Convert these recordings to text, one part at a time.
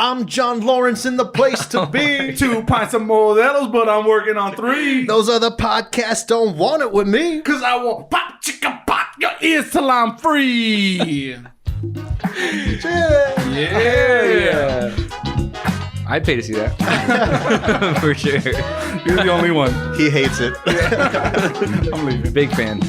I'm John Lawrence in the place to be. 2 pints of modelos, but I'm working on 3. Those other podcasts don't want it with me. Cause I want pop, chicka, pop your ears till I'm free. Yeah. I'd pay to see that. For sure. You're the only one. He hates it. I'm leaving. Big fan.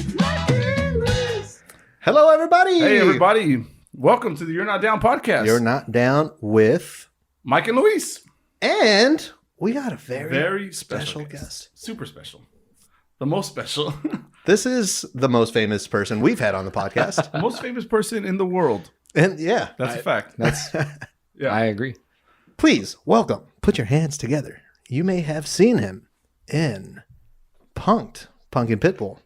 Hello, everybody. Hey, everybody. Welcome to the You're Not Down podcast. You're Not Down with... Mike and Luis. And we got a very special guest. Super special. The most special. This is the most famous person we've had on the podcast. The most famous person in the world. And yeah. That's a fact. Yeah. I agree. Please, welcome. Put your hands together. You may have seen him in Punk'd, Punk and Pitbull.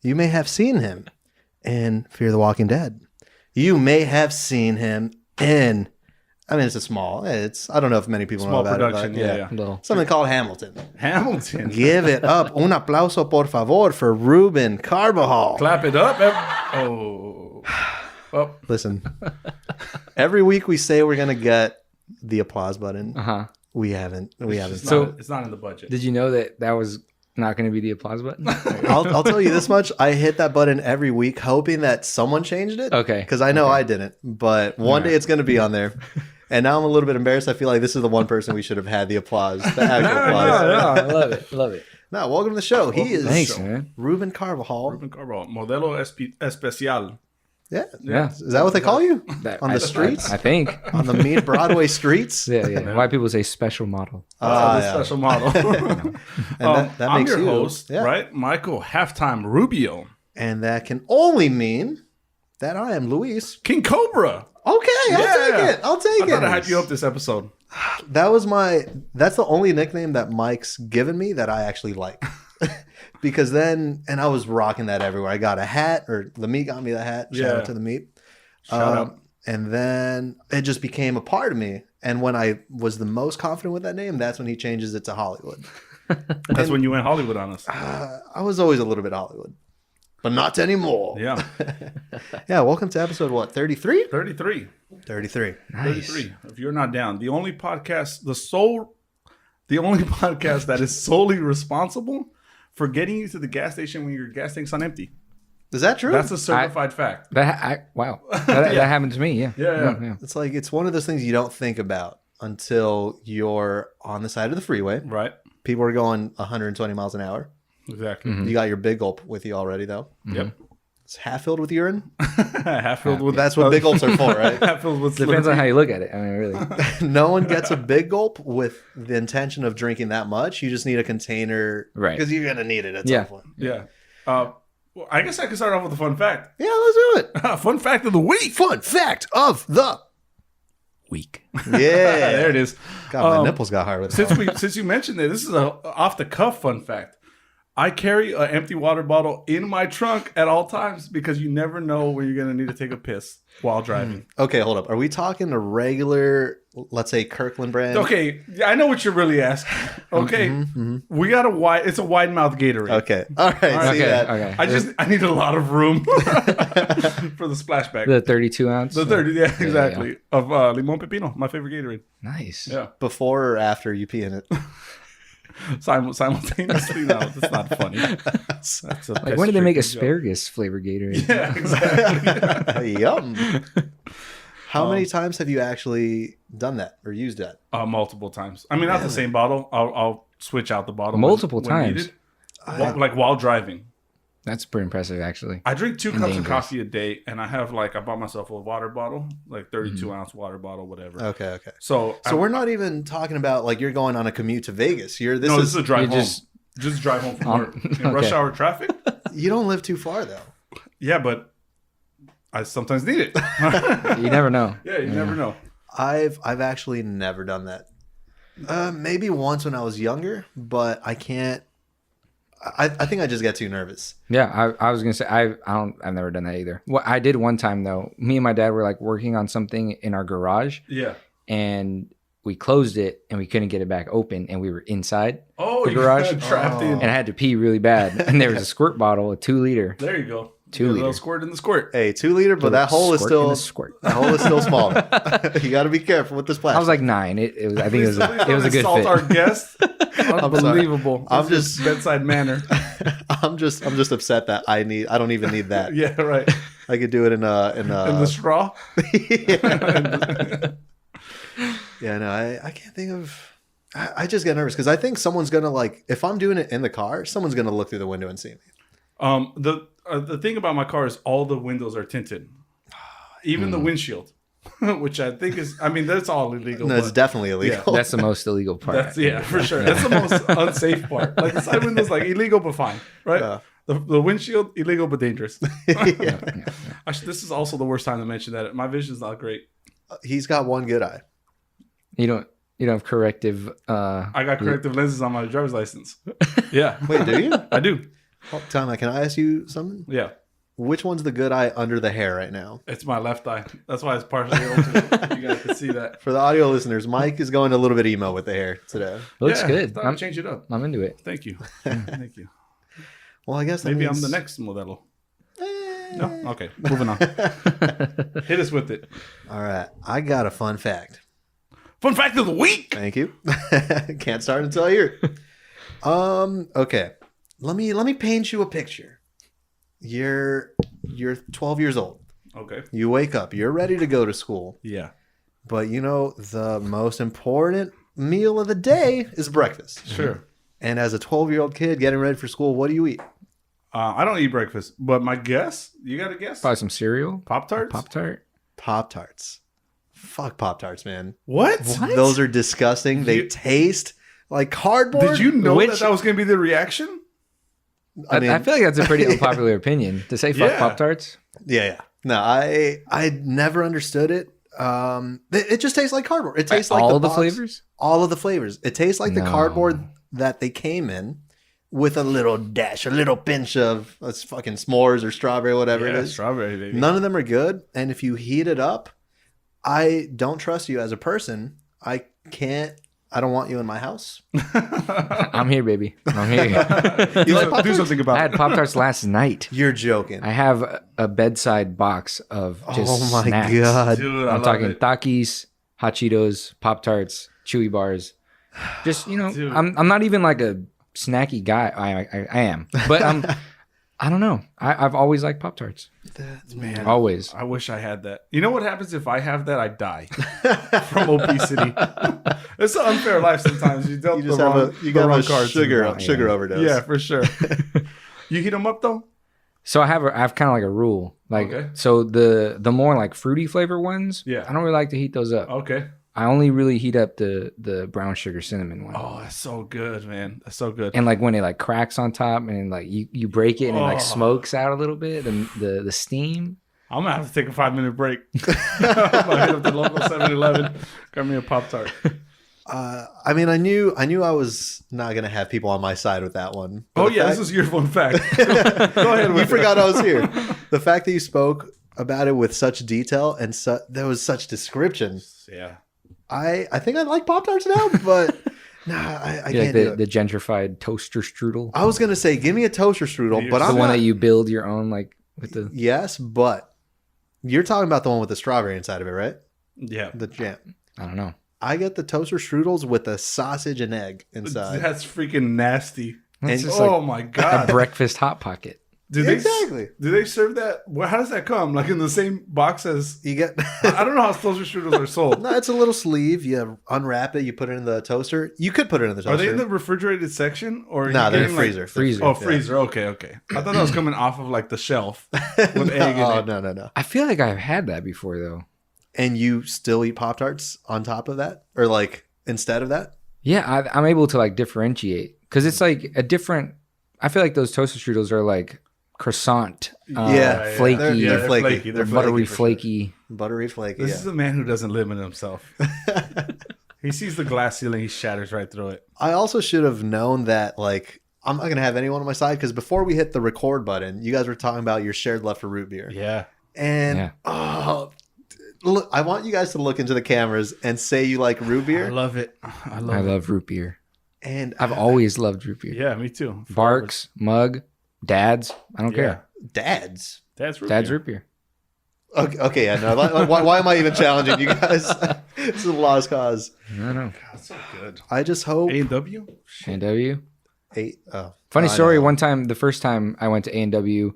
You may have seen him in Fear the Walking Dead. You may have seen him in, I don't know if many people Small know about production, it. But yeah. Something called Hamilton. Hamilton. Give it up. Un aplauso, por favor, for Ruben Carbajal. Clap it up. Oh. Listen, every week we say we're going to get the applause button. Uh-huh. We haven't. It's not in the budget. Did you know that was not going to be the applause button? I'll tell you this much. I hit that button every week hoping that someone changed it. Okay. Because I know I didn't. But one day it's going to be on there. And now I'm a little bit embarrassed. I feel like this is the one person we should have had the applause. The actual applause. No, I love it. Love it. No, welcome to the show. He is Thanks, man. Ruben Carbajal. Ruben Carbajal. Modelo especial. Yeah. Is that what they call you? On the streets? I think. On the mean Broadway streets? Yeah. Why people say special model. Special model. And that I'm makes your you host, right? Michael Halftime Rubio. And that can only mean that I am Luis. King Cobra. Okay, I'll take it. I thought I'd hype you up this episode. That's the only nickname that Mike's given me that I actually like. Because then, and I was rocking that everywhere. I got a hat, or the meat got me the hat. Shout out to the meat. Shout out. And then it just became a part of me. And when I was the most confident with that name, that's when he changes it to Hollywood. That's when you went Hollywood on us. I was always a little bit Hollywood, but not anymore. Yeah. Yeah, welcome to episode, what, 33? 33. 33. Nice. 33. If you're not down, the only podcast that is solely responsible for getting you to the gas station when your gas tank's on empty. Is that true? That's a certified fact. Wow. That happened to me, yeah. Yeah. It's one of those things you don't think about until you're on the side of the freeway. Right. People are going 120 miles an hour. Exactly. You got your big gulp with you already, though. Yep. It's half filled with urine. Half filled with... That's what big gulps are for, right? Half filled with... Depends on how you look at it. I mean, really. No one gets a big gulp with the intention of drinking that much. You just need a container. Right. Because you're going to need it at some point. Yeah. Well, I guess I can start off with a fun fact. Yeah, let's do it. Fun fact of the week. Fun fact of the Week. Yeah. There it is. God, my nipples got hard with that. Since you mentioned it, this is a off the cuff fun fact. I carry an empty water bottle in my trunk at all times because you never know when you're going to need to take a piss while driving. Okay, hold up. Are we talking a regular, let's say, Kirkland brand? Okay, I know what you're really asking. Okay, we got it's a wide mouth Gatorade. Okay, all right. See that? Okay. I need a lot of room for the splashback. The 32 ounce. The 30, yeah, exactly. Of Limon Pepino, my favorite Gatorade. Nice. Yeah. Before or after you pee in it? Simultaneously, no, that's not funny. That's Like, when did they make asparagus flavored Gatorade? Yeah, exactly. Yum. How many times have you actually done that or used that? Multiple times. I mean, not the same bottle. I'll switch out the bottle Multiple when times. needed. While driving. That's pretty impressive, actually. I drink 2 cups of coffee a day, and I bought myself a water bottle, like 32-ounce water bottle, whatever. Okay. So we're not even talking about like you're going on a commute to Vegas. This is a drive home. Just drive home from work. In rush hour traffic. You don't live too far though. Yeah, but I sometimes need it. You never know. Yeah, you never know. I've actually never done that. Maybe once when I was younger, but I can't. I think I just get too nervous. Yeah, I was gonna say I've never done that either. What I did one time though, me and my dad were like working on something in our garage. Yeah. And we closed it and we couldn't get it back open, and we were inside the garage trapped in. And I had to pee really bad. And there was a squirt bottle, a 2 liter. There you go. 2 A liter. little squirt in the squirt. Hey, 2 liter, but that hole is Squirt in still the squirt. that hole is still small. You got to be careful with this plastic. I was like 9. I think it was a good Insult fit. our guest. Unbelievable. I'm This is just- bedside manner. I'm just upset that I don't even need that. Yeah, right. I could do it in In the straw. Yeah, no, I can't think of. I just get nervous because I think someone's gonna like if I'm doing it in the car, someone's gonna look through the window and see me. The thing about my car is all the windows are tinted, even the windshield, which I think is. I mean, that's all illegal. No, it's but definitely illegal. That's the most illegal part. that's for sure. That's the most unsafe part. Like the side windows, like illegal but fine, right? Yeah. The windshield illegal but dangerous. Yeah. Actually, this is also the worst time to mention that my vision's not great. He's got one good eye. You don't have corrective. I got corrective lenses on my driver's license. Yeah, Wait, do you? I do. Oh, Tom, can I ask you something? Yeah, Which one's the good eye under the hair right now? it's my left eye. That's why it's partially open. You guys can see that. For the audio listeners, Mike is going a little bit emo with the hair today. Looks Yeah, good. thought I'd change it up. I'm into it. Thank you. Thank you. Well, I guess that Maybe I'm means- the next modelo. No? Okay, moving on. Hit us with it. All right, I got a fun fact. Fun fact of the week. Thank you. Can't start until I hear it. Okay. Let me paint you a picture. You're 12 years old. Okay. You wake up. You're ready to go to school. Yeah. But you know the most important meal of the day is breakfast. Sure. And as a 12-year-old kid getting ready for school, what do you eat? I don't eat breakfast, but my guess, you got a guess? Probably some cereal. Pop-Tarts? Pop-Tart. Pop-Tarts. Fuck Pop-Tarts, man. What? Those are disgusting. They You- taste like cardboard. Did you know Which- that was going to be the reaction? I mean, I feel like that's a pretty unpopular opinion to say fuck Yeah. Pop-Tarts. yeah. No, I never understood it. It just tastes like cardboard. It tastes like all the box- flavors? All of the flavors. It tastes like the No. cardboard that they came in with a little dash, a little pinch of fucking s'mores or strawberry, whatever it is. strawberry, baby. None of them are good. And if you heat it up, I don't trust you as a person. I don't want you in my house. I'm here, baby. I'm here. You like Do Pop-Tarts? something I about had it. Pop-Tarts last night. You're joking. I have a bedside box of just Oh my snacks. God. Dude, I'm love talking it. Takis, Hot Cheetos, Pop-Tarts, Chewy bars. Just, Dude. I'm not even like a snacky guy. I am. But I don't know. I've always liked Pop-Tarts. Man, Always. I wish I had that. You know what happens if I have that? I die from obesity. It's an unfair life sometimes. You dealt You just the have wrong, you the got wrong a cards. sugar overdose. Yeah, for sure. You heat them up though? So I have kind of like a rule. Like Okay. so the more like fruity flavor ones, Yeah. I don't really like to heat those up. Okay. I only really heat up the brown sugar cinnamon one. Oh, that's so good, man. That's so good. And like when it like cracks on top and like you break it and it like Oh. smokes out a little bit and the steam. I'm gonna have to take a 5-minute break. I'm gonna hit up the local 7-Eleven. Got me a Pop-Tart. I mean, I knew I was not gonna have people on my side with that one. But Oh the yeah, fact- this is your fun fact. Go ahead. you With forgot I was here. The fact that you spoke about it with such detail and there was such description. Yeah. I think I like Pop-Tarts now, but nah, I You can't like do it. the gentrified toaster strudel. I was gonna say, give me a toaster strudel, You're but the I'm the one not, that you build your own like with the yes, but you're talking about the one with the strawberry inside of it, right? Yeah. The jam. I don't know. I get the toaster strudels with the sausage and egg inside. That's freaking nasty. It's And- just Oh like my a god. breakfast hot pocket. Do they Exactly. Do they serve that? Well, how does that come? Like in the same box as? You get I don't know how toaster strudels are sold. no, it's a little sleeve. You unwrap it. You put it in the toaster. You could put it in the toaster. Are they in the refrigerated section or? are Nah, you they're in getting, the freezer. Like, Freezer. oh, freezer. Okay, okay. I thought that was coming off of like the shelf with egg in Oh it. no. I feel like I've had that before though. And you still eat Pop Tarts on top of that, or like instead of that? Yeah, I'm able to like differentiate because it's like a different. I feel like those toaster strudels are like croissant, Yeah, flaky, They're flaky. flaky. They're buttery, for sure. flaky. Buttery flaky. This Yeah. is a man who doesn't limit himself. He sees the glass ceiling, he shatters right through it. I also should have known that. Like, I'm not gonna have anyone on my side because before we hit the record button, you guys were talking about your shared love for root beer. Yeah. And Yeah. oh, look, I want you guys to look into the cameras and say you like root I beer. love it. I I love it. love root beer. And I've always loved root beer. Yeah, me too. Barks, mug, dads. I don't care. Dad's. Dad's root Dad's beer. root beer. Okay, yeah, no. Why am I even challenging you guys? This is a lost cause. I don't know. God, that's so good. I just hope A&W? A&W. Funny I story. know. One time, the first time I went to A&W,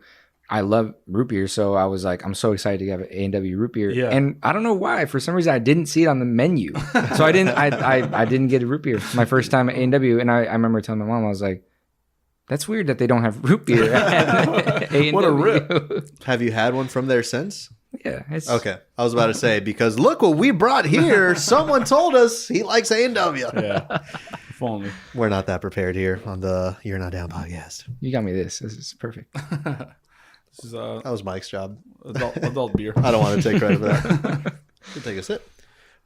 I love root beer, so I was like, I'm so excited to have A&W root beer. Yeah. And I don't know why. For some reason, I didn't see it on the menu, so I didn't. I didn't get a root beer my first time at A&W, and I remember telling my mom, I was like, "That's weird that they don't have root beer." At A&W. What a rip. Have you had one from there since? Yeah. It's, Okay, I was about to say because look what we brought here. Someone told us he likes A&W. Yeah. If only. We're not that prepared here on the You're Not Down podcast. You got me this. This is perfect. This is That was Mike's job. adult beer. I don't want to take credit for that. Could take a sip,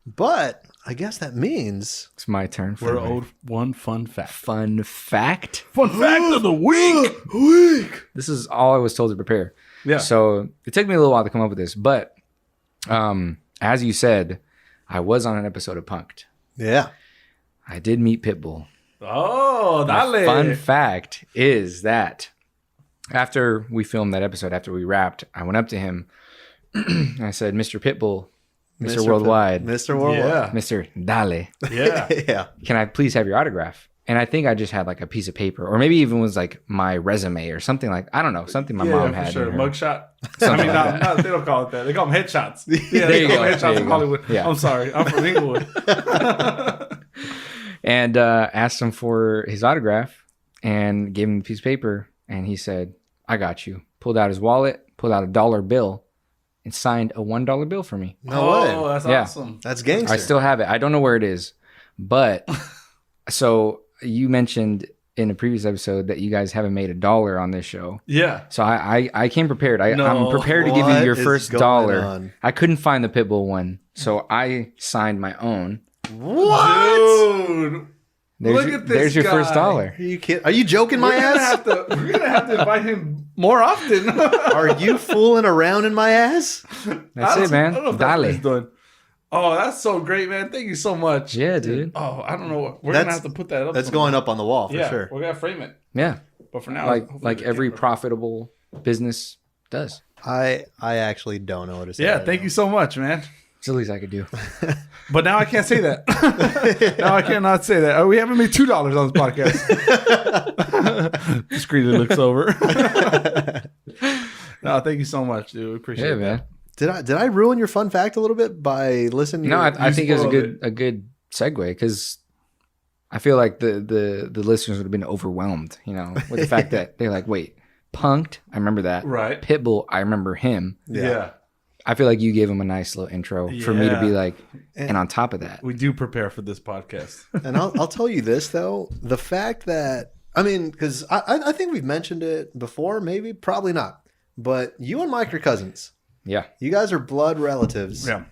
but I guess that means It's my turn. For We're my owed one fun fact. fun fact. Fun fact of the week. This is all I was told to prepare. Yeah. So it took me a little while to come up with this, but as you said, I was on an episode of Punked. yeah. I did meet Pitbull. Oh, The dale. fun fact is that after we filmed that episode, after we wrapped, I went up to him and I said, Mr. Pitbull, Mr. Worldwide, Mr. Worldwide. Mr. Dale, Yeah. Yeah. can I please have your autograph? And I think I just had like a piece of paper, or maybe even was like my resume or something like, I don't know, something my mom for had. sure. in her- Mugshot. I Something mean, like they don't call it that. They call them headshots. Yeah, There they you call go. them headshots There you in go. Hollywood. Yeah. I'm sorry. I'm from Inglewood. And asked him for his autograph and gave him a piece of paper. And he said, I got you. Pulled out his wallet, pulled out a dollar bill, and signed a $1 bill for me. No Oh, way. that's Yeah. awesome. That's gangster. I still have it. I don't know where it is. But so you mentioned in a previous episode that you guys haven't made $1 on this show. Yeah. So I came prepared. I'm No. prepared to give you What your is first going dollar. on? I couldn't find the Pitbull one. So I signed my own. What? Dude. There's Look your, at this there's your first guy. dollar. Are you kidding? Are you joking my ass? We're gonna have to invite him more often. Are you fooling around in my ass? That's it, man. I don't know if that's what he's Dale. doing. Oh, that's so great, man. Thank you so much. Yeah, dude. Oh, I don't know what we're That's- gonna have to put that up. That's somewhere. going up on the wall for yeah, sure. we're gonna frame it. Yeah. But for now, Like hopefully the every camera- profitable business does. I actually don't know what to say. Yeah, right thank now. you so much, man. It's the least I could do. But now I can't say that. Now I cannot say that. Oh, we haven't made $2 on this podcast. Discreetly looks over. No, thank you so much, dude. We appreciate Yeah, it, man. Did I ruin your fun fact a little bit by listening? No, to I think it was spoiled a good segue because I feel like the listeners would have been overwhelmed, with the fact that they're like, wait, Punked, I remember that. Right. Pitbull, I remember him. Yeah. I feel like you gave him a nice little intro for me to Yeah. be like, and on top of that, We do prepare for this podcast. And I'll tell you this though, the fact that because I think we've mentioned it before, maybe probably not, but you and Mike are cousins. yeah, You guys are blood relatives. Yeah.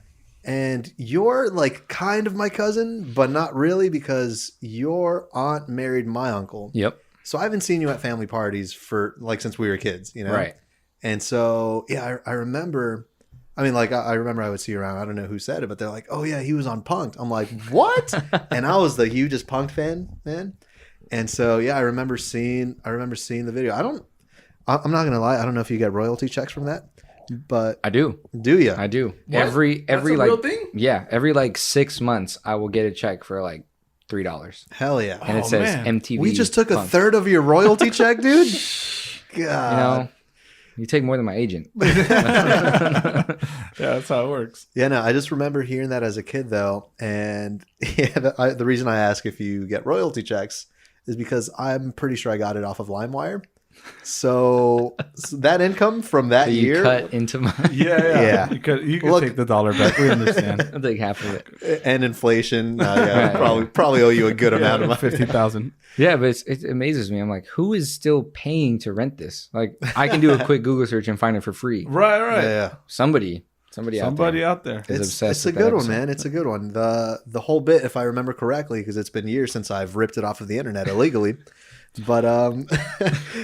And you're like kind of my cousin, but not really because your aunt married my uncle. yep, So I haven't seen you at family parties for like since we were kids, right. And so yeah, I remember. I remember I would see you around. I don't know who said it, but they're like, "Oh yeah, he was on Punked." I'm like, "What?" And I was the hugest Punked fan, man. And so yeah, I remember seeing the video. I'm not gonna lie. I don't know if you get royalty checks from that, but I do, do you? I do. What? Every That's a like real thing? yeah, every like 6 months I will get a check for like $3, Hell yeah. and it Oh, says man. MTV. We just took a Punked. third of your royalty check, dude. God. You take more than my agent. Yeah, that's how it works. Yeah, no, I just remember hearing that as a kid, though. And yeah, the reason I ask if you get royalty checks is because I'm pretty sure I got it off of LimeWire. So that income from that You year, cut into my. Yeah. Yeah. You could Look- take the $1 back. We understand. I'll take half of it. and inflation, yeah, Right. probably owe you a good amount of money. 50,000. Yeah, but it amazes me. I'm like, who is still paying to rent this? Like, I can do a quick Google search and find it for free. Right, right. Yeah, Somebody Out there. is obsessed it's a with that good one, episode. man. It's a good one. The whole bit, if I remember correctly, because it's been years since I've ripped it off of the internet illegally. But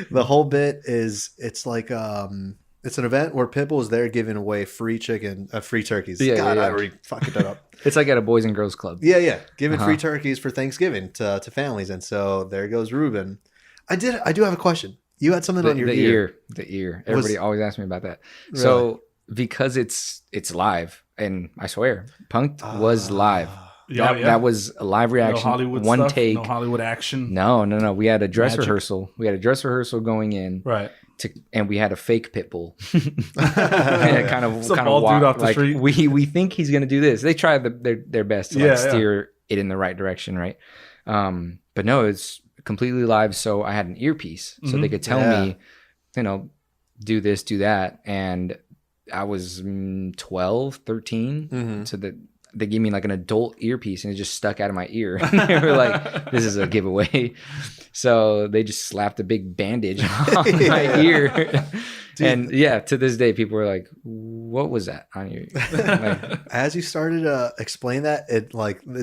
the whole bit is it's like it's an event where Pitbull is there giving away free turkeys. Yeah, God, yeah. I already fucked that up. It's like at a Boys and Girls Club. Yeah, giving Uh-huh. free turkeys for Thanksgiving to families, and so there goes Ruben. I do have a question. You had something on your ear. The ear. Everybody always asks me about that. Really? So because it's live, and I swear, Punked was live. That was a live reaction. No Hollywood one stuff, take. No Hollywood action. No. We had a dress rehearsal. We had a dress rehearsal going in. Right. And we had a fake pit bull. kind of walk off the street. We think he's gonna do this. They try their best to steer it in the right direction, right? But no, it's completely live. So I had an earpiece, so they could tell me, do this, do that, and I was 12, 13, so that they gave me like an adult earpiece and it just stuck out of my ear. They were like, this is a giveaway. So they just slapped a big bandage on my ear. Dude. And to this day, people were like, what was that on your ear? As you started to explain that, it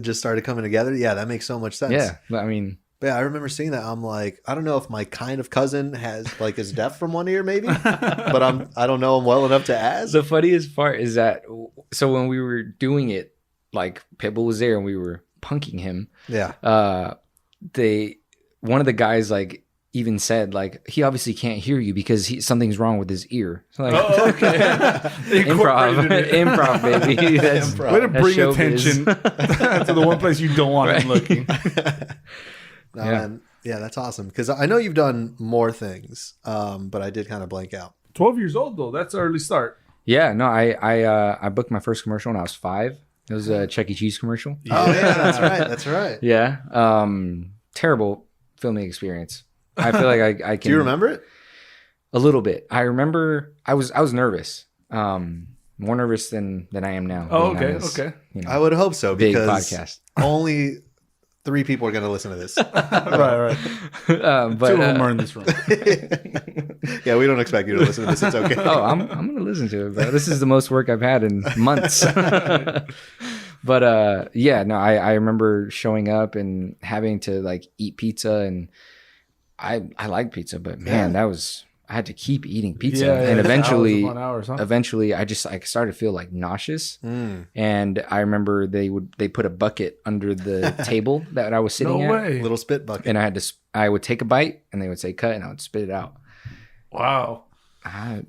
just started coming together. Yeah, that makes so much sense. Yeah, but I mean... But yeah, I remember seeing that. I'm like, I don't know if my kind of cousin is deaf from one ear, maybe, but I don't know him well enough to ask. The funniest part is that, so when we were doing it, like Pitbull was there and we were punking him. Yeah. One of the guys even said he obviously can't hear you because something's wrong with his ear. Okay. improv, baby. Way to bring attention to the one place you don't want him looking. Yeah, that's awesome. Because I know you've done more things, but I did kind of blank out. 12 years old, though. That's an early start. Yeah, no, I booked my first commercial when I was 5. It was a Chuck E. Cheese commercial. Oh, yeah, that's right. Yeah. Terrible filming experience. I feel like I can... Do you remember it? A little bit. I remember I was nervous. More nervous than I am now. Oh, okay. I would hope so, big because podcast. Only 3 people are going to listen to this. Right. But 2 of them are in this room. Yeah, we don't expect you to listen to this. It's okay. Oh, I'm going to listen to it, bro. This is the most work I've had in months. But I remember showing up and having to eat pizza, and I like pizza, but man, I had to keep eating pizza, and eventually I just started to feel nauseous. And I remember they put a bucket under the table that I was sitting at, little spit bucket, and I would take a bite, and they would say cut, and I would spit it out. Wow. I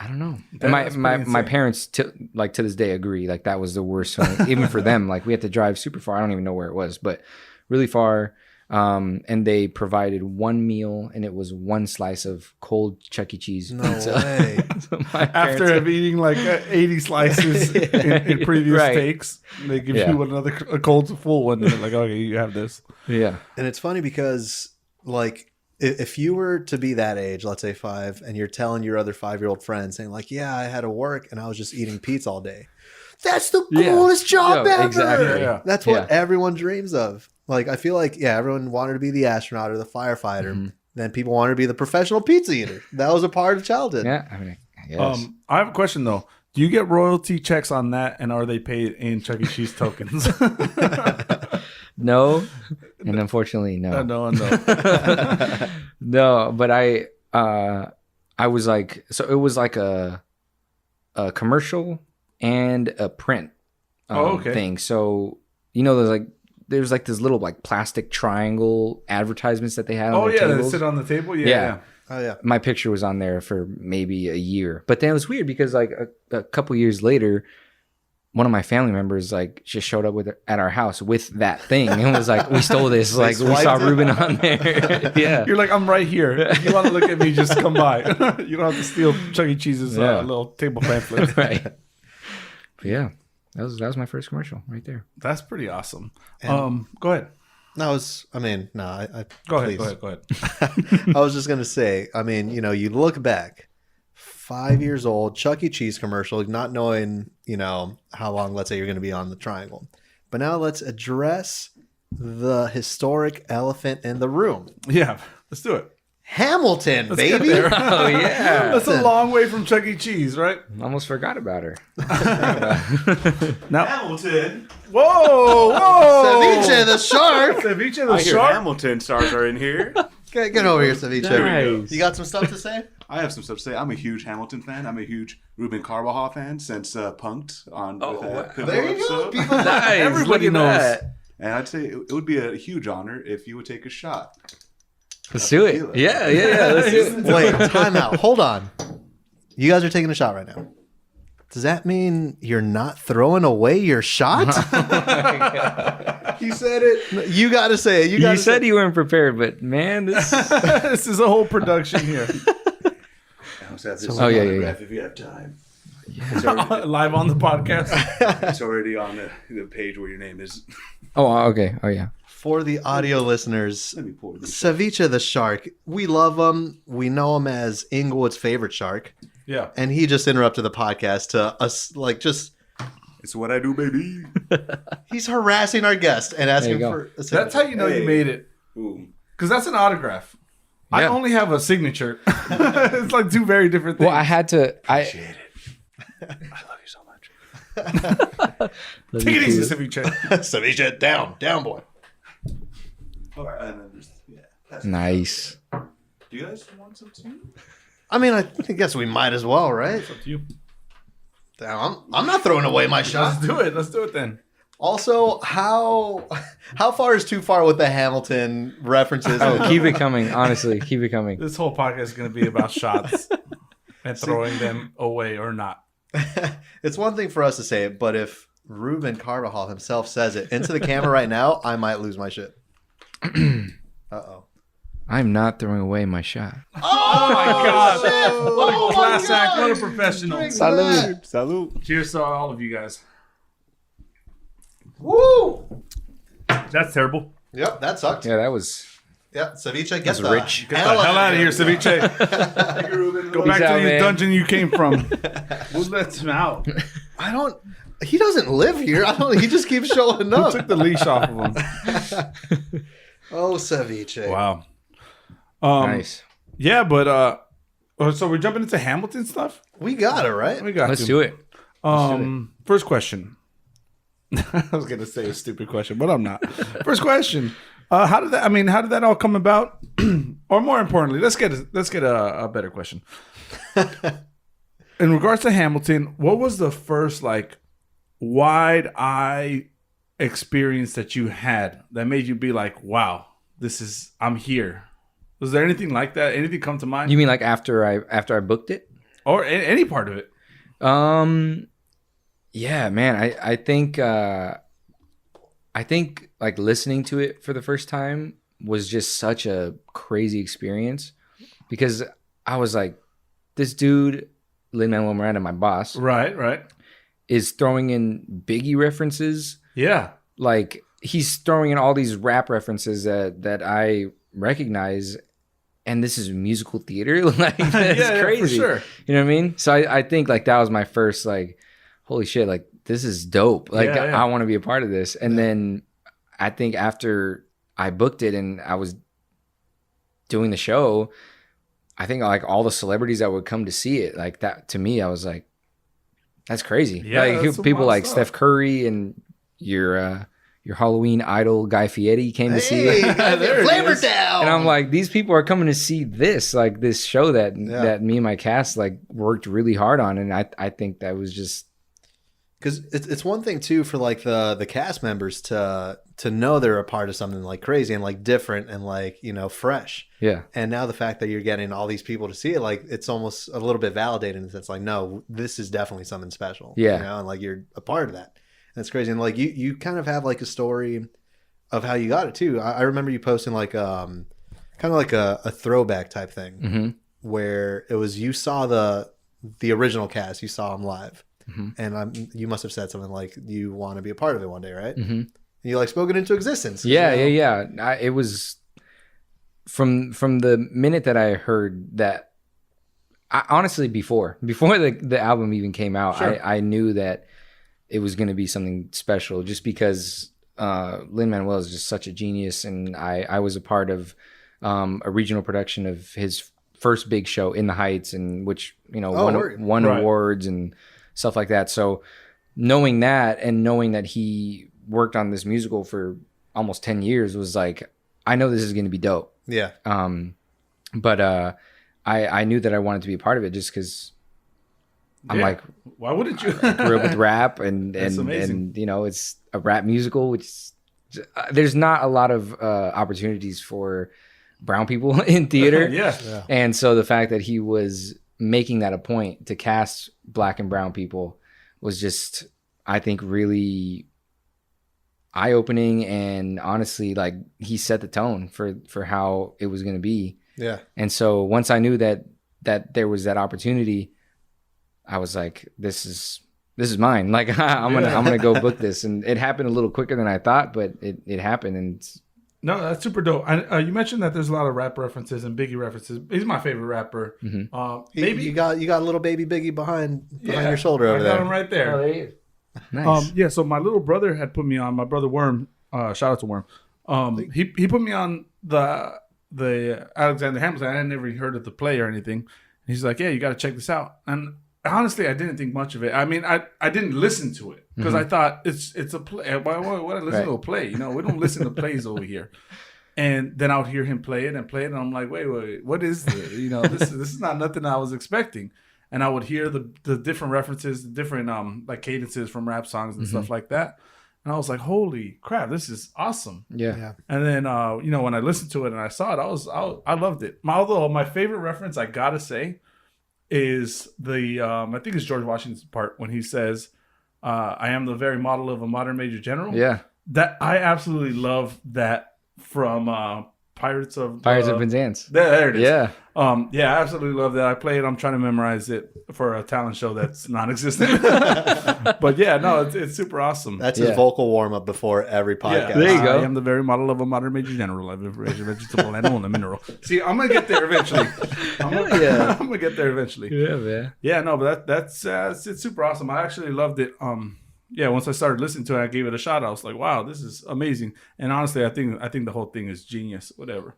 don't know. My parents to this day agree that was the worst feeling, even for them. We had to drive super far. I don't even know where it was, but really far. And they provided one meal, and it was one slice of cold Chuck E. Cheese pizza. Way. So after eating 80 slices in previous takes, they give you a cold full one, and they're okay, you have this. Yeah. And it's funny because if you were to be that age, let's say 5, and you're telling your other 5-year-old friend saying yeah, I had to work and I was just eating pizza all day. That's the coolest job ever. Exactly. Yeah. That's what everyone dreams of. I feel everyone wanted to be the astronaut or the firefighter. Mm-hmm. Then people wanted to be the professional pizza eter. That was a part of childhood. Yeah, I mean, I guess. I have a question though. Do you get royalty checks on that, and are they paid in Chuck E. Cheese tokens? No, and unfortunately, no. No. No, but I was so it was a commercial and a print thing. So there's this little plastic triangle advertisements that they had on their tables. They sit on the table. Yeah. Oh yeah. My picture was on there for maybe a year, but then it was weird because a couple years later, one of my family members just showed up at our house with that thing and was we stole this. We saw Ruben on there. Yeah. You're I'm right here. If you want to look at me, just come by. You don't have to steal Chuck E. Cheese's little table pamphlet. Right. But yeah. That was my first commercial right there. That's pretty awesome. Go ahead. Go ahead. I was just going to say, you look back, 5 years old, Chuck E. Cheese commercial, not knowing, how long, let's say, you're going to be on the triangle. But now let's address the historic elephant in the room. Yeah, let's do it. Hamilton, baby. Oh, yeah. That's a long way from Chuck E. Cheese, right? Almost forgot about her. Now, Hamilton. Whoa. Ceviche the shark. Ceviche the I hear shark. Hamilton stars are in here. Get over here, Ceviche. Nice. You got some stuff to say? I have some stuff to say. I'm a huge Hamilton fan. I'm a huge Ruben Carbajal fan since Punked on with that Pitbull there you go. episode. Nice. Everybody Look at knows. that. And I'd say it would be a huge honor if you would take a shot. Let's do it. Yeah. Let's do it. Wait, time out. Hold on. You guys are taking a shot right now. Does that mean you're not throwing away your shot? He said it. You got to say it. You said you weren't prepared, but man, this this is a whole production here. Yeah. If you have time. It's already, Live on the podcast. it's already on the page where your name is. Oh, okay. Oh, yeah. For the audio listeners, Let me pour this. Ceviche the shark, we love him. We know him as Inglewood's favorite shark. Yeah. And he just interrupted the podcast to us, like, just, It's what I do, baby. he's harassing our guest and asking There you for a That's signature. how you know you made it. Ooh. Because that's an autograph. I Yeah. only have a signature. It's like two very different things. Well, I had to. Appreciate it. I love you so much. Take it easy, Ceviche. Ceviche, down, boy. All right, and then just, yeah. Nice. Do you guys want some too? I mean, I guess we might as well, right? It's up to you. Damn, I'm not throwing away my shot. Let's do it then. Also, how far is too far with the Hamilton references? Oh, keep it coming. Honestly, keep it coming. This whole podcast is going to be about shots and throwing them away or not. It's one thing for us to say it, but if Ruben Carbajal himself says it into the camera right now, I might lose my shit. Uh-oh. I'm not throwing away my shot. Oh my God. What a class act. What a professional. Salud. Salud. Cheers to all of you guys. Woo! That's terrible. Yep, that sucked. Yeah, that was. Yep, Ceviche, get That's the rich. Get the hell out of here, Ceviche. Thank you, Ruben. Go back Peace to out, the man. dungeon you came from. Who let him out? He doesn't live here. He just keeps showing Who up. took the leash off of him? Oh, Ceviche. Wow. Nice. Yeah, but so we're jumping into Hamilton stuff. We got it, right? We got Let's to. do it. First question. I was gonna say a stupid question, but I'm not. First question. How did that all come about? Or more importantly, let's get a better question. In regards to Hamilton, what was the first like wide eye experience that you had that made you be like, wow, I'm here? Was there anything like that? Anything come to mind? You mean like after I booked it? Or any part of it? Yeah, man. I think like listening to it for the first time was just such a crazy experience because I was like, this dude, Lin-Manuel Miranda, my boss, Right. is throwing in Biggie references. Yeah. Like he's throwing in all these rap references that I recognize, and this is musical theater. Like that's yeah, crazy. for sure. You know what I mean? So I think like that was my first like, holy shit, like this is dope. Like Yeah. I want to be a part of this. And then I think after I booked it and I was doing the show, I think like all the celebrities that would come to see it, like that to me, I was like, that's crazy. Yeah, like that's some people wild like stuff. Steph Curry and your Halloween idol Guy Fieri came to see Hey, it. There it flavor is. down. And I'm like, these people are coming to see this, like this show that Yeah. that me and my cast like worked really hard on, and I think that was just Because it's one thing too for like the cast members to know they're a part of something like crazy and like different and like, you know, fresh. yeah. And now the fact that you're getting all these people to see it, like it's almost a little bit validated in the sense like, no, this is definitely something special. Yeah. You know, and like you're a part of that. And it's crazy. And like you kind of have like a story of how you got it too. I remember you posting like kind of like a throwback type thing Mm-hmm. where it was you saw the original cast, you saw them live. Mhm. And you must have said something like you want to be a part of it one day, right? Mm-hmm. And you like spoke it into existence. Yeah, you know? yeah. It was from the minute that I heard that. Honestly, before the album even came out, Sure. I knew that it was going to be something special, just because Lin-Manuel is just such a genius, and I was a part of a regional production of his first big show, In the Heights, and which won Right. awards and stuff like that. So knowing that and knowing that he worked on this musical for almost 10 years was like, I know this is going to be dope. Yeah. But I knew that I wanted to be a part of it just because I'm Yeah. like, Why wouldn't you? grew up with rap and That's amazing. and you know, it's a rap musical, which there's not a lot of opportunities for brown people in theater. Yeah. And so the fact that he was making that a point to cast black and brown people was just, I think, really eye-opening, and honestly, like, he set the tone for how it was going to be. Yeah. And so once I knew that there was that opportunity, I was like, this is mine. Like, I'm gonna go book this. And it happened a little quicker than I thought, but it happened. And No, that's super dope. You mentioned that there's a lot of rap references and Biggie references. He's my favorite rapper. Maybe You got a little baby Biggie behind your shoulder over I there. got him right there. there he is. Nice. Yeah, so my little brother had put me on. My brother Worm, shout out to Worm. He put me on the Alexander Hamilton. I hadn't never heard of the play or anything. And he's like, "Yeah, you got to check this out." And honestly, I didn't think much of it. I mean, I didn't listen to it because I thought it's a play. Why I listen to a play? You know, we don't listen to plays over here. And then I would hear him play it, and I'm like, wait, what is this? You know, this is not nothing I was expecting. And I would hear the different references, the different like cadences from rap songs and stuff like that. And I was like, holy crap, this is awesome. Yeah. And then you know, when I listened to it and I saw it, I loved it. Although my favorite reference, I gotta say, is the I think it's George Washington's part when he says, "I am the very model of a modern major general." Yeah. That I absolutely love that from Pirates of Penzance. There it is. Yeah. Yeah, I absolutely love that. I play it. I'm trying to memorize it for a talent show that's non-existent. But yeah, no, it's super awesome. That's his vocal warm up before every podcast. There you go. I am the very model of a modern major general. I'm a vegetable, animal, and a mineral. See, I'm gonna get there eventually. I'm gonna get there eventually. Yeah, man. Yeah, no, but that's it's super awesome. I actually loved it. Yeah, once I started listening to it, I gave it a shot. I was like, wow, this is amazing. And honestly, I think the whole thing is genius. Whatever,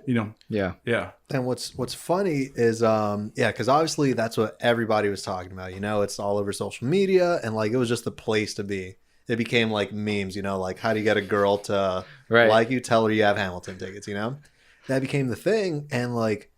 you know. Yeah. Yeah. And what's funny is because obviously that's what everybody was talking about. You know, it's all over social media, and like it was just the place to be. It became like memes. You know, like how do you get a girl to like you? Tell her you have Hamilton tickets. You know, that became the thing. And like,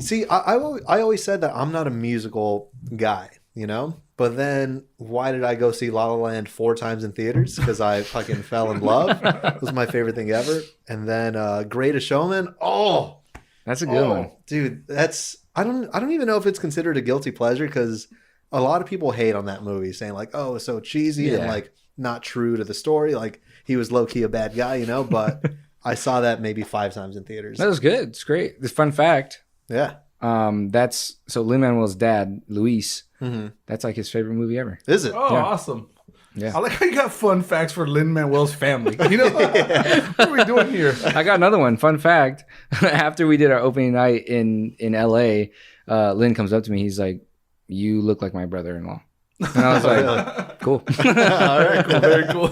see, I always said that I'm not a musical guy. You know. But then, why did I go see La La Land 4 times in theaters? Because I fucking fell in love. It was my favorite thing ever. And then Greatest Showman. Oh, that's a good one, dude. That's I don't even know if it's considered a guilty pleasure because a lot of people hate on that movie, saying like, oh, it's so cheesy and like not true to the story. Like he was low key a bad guy, you know. But I saw that maybe 5 times in theaters. That was good. It's great. This fun fact. Yeah. That's so Lin-Manuel's dad, Luis. Mm-hmm. That's like his favorite movie ever. Is it? Oh, Yeah. Awesome. Yeah. I like how you got fun facts for Lin-Manuel's family. You know, what are we doing here? I got another one. Fun fact. After we did our opening night in LA, Lin comes up to me. He's like, "You look like my brother-in-law." And I was like, "Cool." All right, cool. Very cool.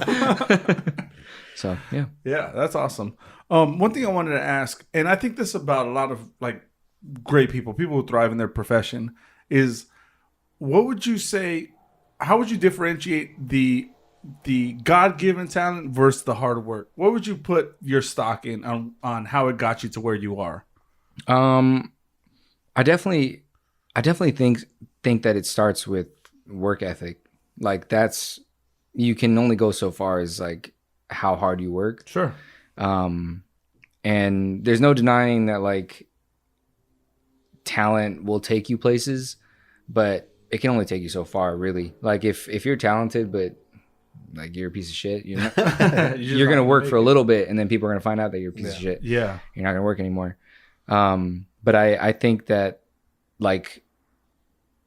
So, yeah. Yeah, that's awesome. One thing I wanted to ask, and I think this about a lot of like great people who thrive in their profession, is what would you say? How would you differentiate the God-given talent versus the hard work? What would you put your stock in on how it got you to where you are? I definitely think that it starts with work ethic. Like that's you can only go so far as like how hard you work. Sure. And there's no denying that like talent will take you places, but it can only take you so far, really. Like if you're talented, but like you're a piece of shit, you're not, you're gonna work for a little bit, and then people are gonna find out that you're a piece of shit. Yeah, you're not gonna work anymore. But I think that like,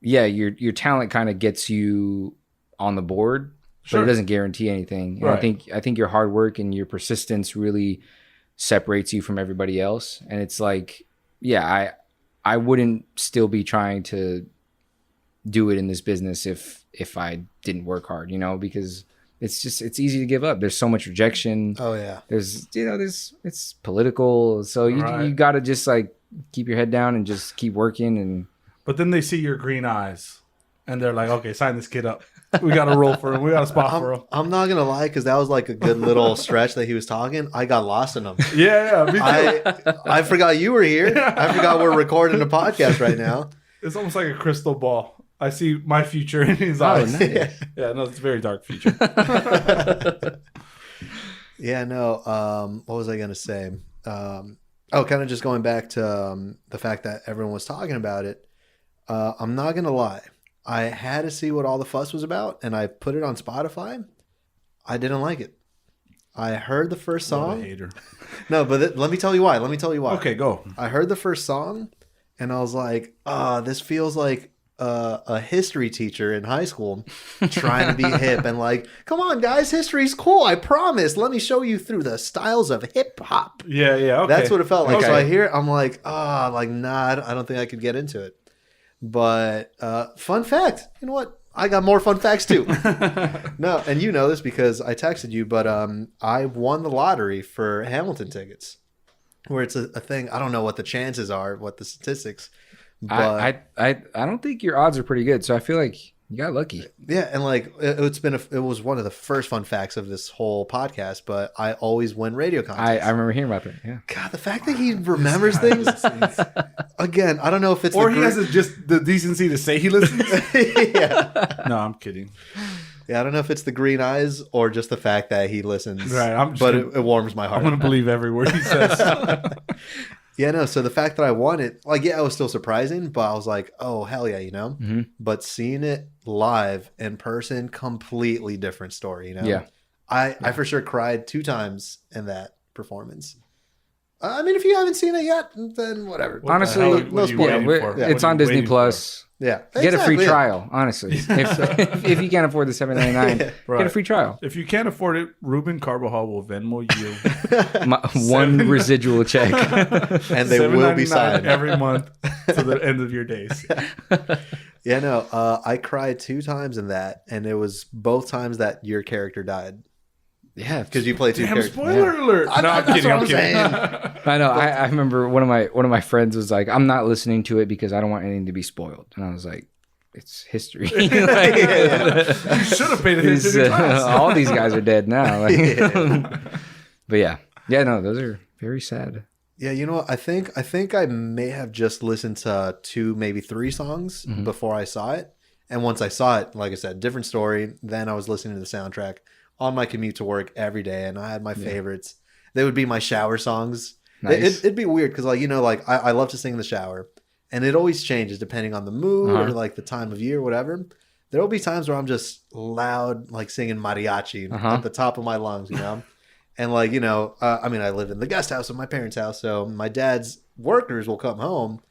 yeah, your talent kind of gets you on the board, but it doesn't guarantee anything. And Right. I think your hard work and your persistence really separates you from everybody else. And it's like, yeah, I wouldn't still be trying to do it in this business if I didn't work hard, you know, because it's easy to give up. There's so much rejection. Oh yeah. There's it's political. So you got to just like keep your head down and just keep working. And but then they see your green eyes and they're like, okay, sign this kid up. We got to roll for him. We got a spot for him. I'm not gonna lie, because that was like a good little stretch that he was talking. I got lost in him. Yeah, me too. I forgot you were here. I forgot we're recording a podcast right now. It's almost like a crystal ball. I see my future in his eyes. nice. Yeah, no, it's a very dark future. Yeah, no. What was I gonna say? Oh, kind of just going back to the fact that everyone was talking about it. I'm not going to lie. I had to see what all the fuss was about, and I put it on Spotify. I didn't like it. I heard the first What a song. hater. No, but let me tell you why. Okay, go. I heard the first song, and I was like, this feels like a history teacher in high school trying to be hip and like, come on, guys, history's cool. I promise. Let me show you through the styles of hip hop. Yeah, okay. That's what it felt like. Okay. So I hear it, I'm like, nah, I don't think I could get into it. But fun fact, you know what? I got more fun facts too. No, and you know this because I texted you, but I won the lottery for Hamilton tickets, where it's a thing. I don't know what the chances are, what the statistics. But I don't think your odds are pretty good, so I feel like you got lucky. yeah, and like it was one of the first fun facts of this whole podcast. But I always win radio contests. I remember hearing about that. Yeah. God, the fact that he remembers things again, I don't know if it's Or he has just the decency to say he listens. yeah. No, I'm kidding. Yeah, I don't know if it's the green eyes or just the fact that he listens. Right, but it warms my heart. I'm gonna believe every word he says. Yeah, no. So the fact that I won it, like, yeah, it was still surprising, but I was like, oh hell yeah, you know. Mm-hmm. But seeing it live in person, completely different story, you know. Yeah. I for sure cried 2 times in that performance. I mean, if you haven't seen it yet, then whatever. What the Honestly, hell? no What are you spoilers. waiting Yeah, for? it's What are on you Disney waiting Plus. Yeah, Get a free exactly, yeah. trial, honestly. If you can't afford the $7.99, get a Right. free trial. If you can't afford it, Ruben Carbajal will Venmo you One residual check. And they will be $7.99 signed. every month to the end of your days. Yeah, no. I cried 2 times in that, and it was both times that your character died Yeah, because you played 2 Damn, characters. spoiler alert! No, I'm that's kidding. what I'm I'm kidding. saying. I know. I remember one of my friends was like, "I'm not listening to it because I don't want anything to be spoiled," and I was like, "It's history." Like, You should have paid attention to class. all these guys are dead now. Like, Yeah. but yeah, no, those are very sad. Yeah, you know what? I think I may have just listened to 2, maybe 3 songs before I saw it. And once I saw it, like I said, different story. Then I was listening to the soundtrack on my commute to work every day, and I had my favorites. They would be my shower songs. Nice. It'd be weird because, like, you know, like I love to sing in the shower, and it always changes depending on the mood or like the time of year, whatever. There will be times where I'm just loud, like singing mariachi at the top of my lungs, you know. And like, you know, I mean, I lived in the guest house of my parents' house, so my dad's workers will come home,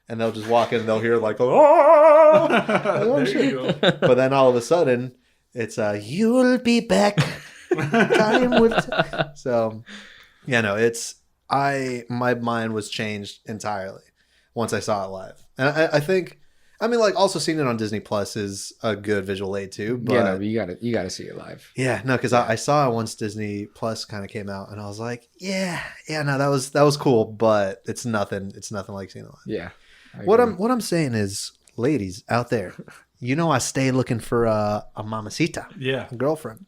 and they'll just walk in and they'll hear like, oh, There you go. but then all of a sudden, it's you'll be back. Time will so, yeah, no, my mind was changed entirely once I saw it live, and I think, I mean, like, also seeing it on Disney Plus is a good visual aid too. But Yeah, no, you gotta see it live. yeah, no, because I saw it once Disney Plus kind of came out, and I was like, yeah, no, that was cool, but it's nothing like seeing it live. Yeah. I What agree. I'm saying is, ladies out there, you know, I stay looking for a mamacita, Yeah. a girlfriend.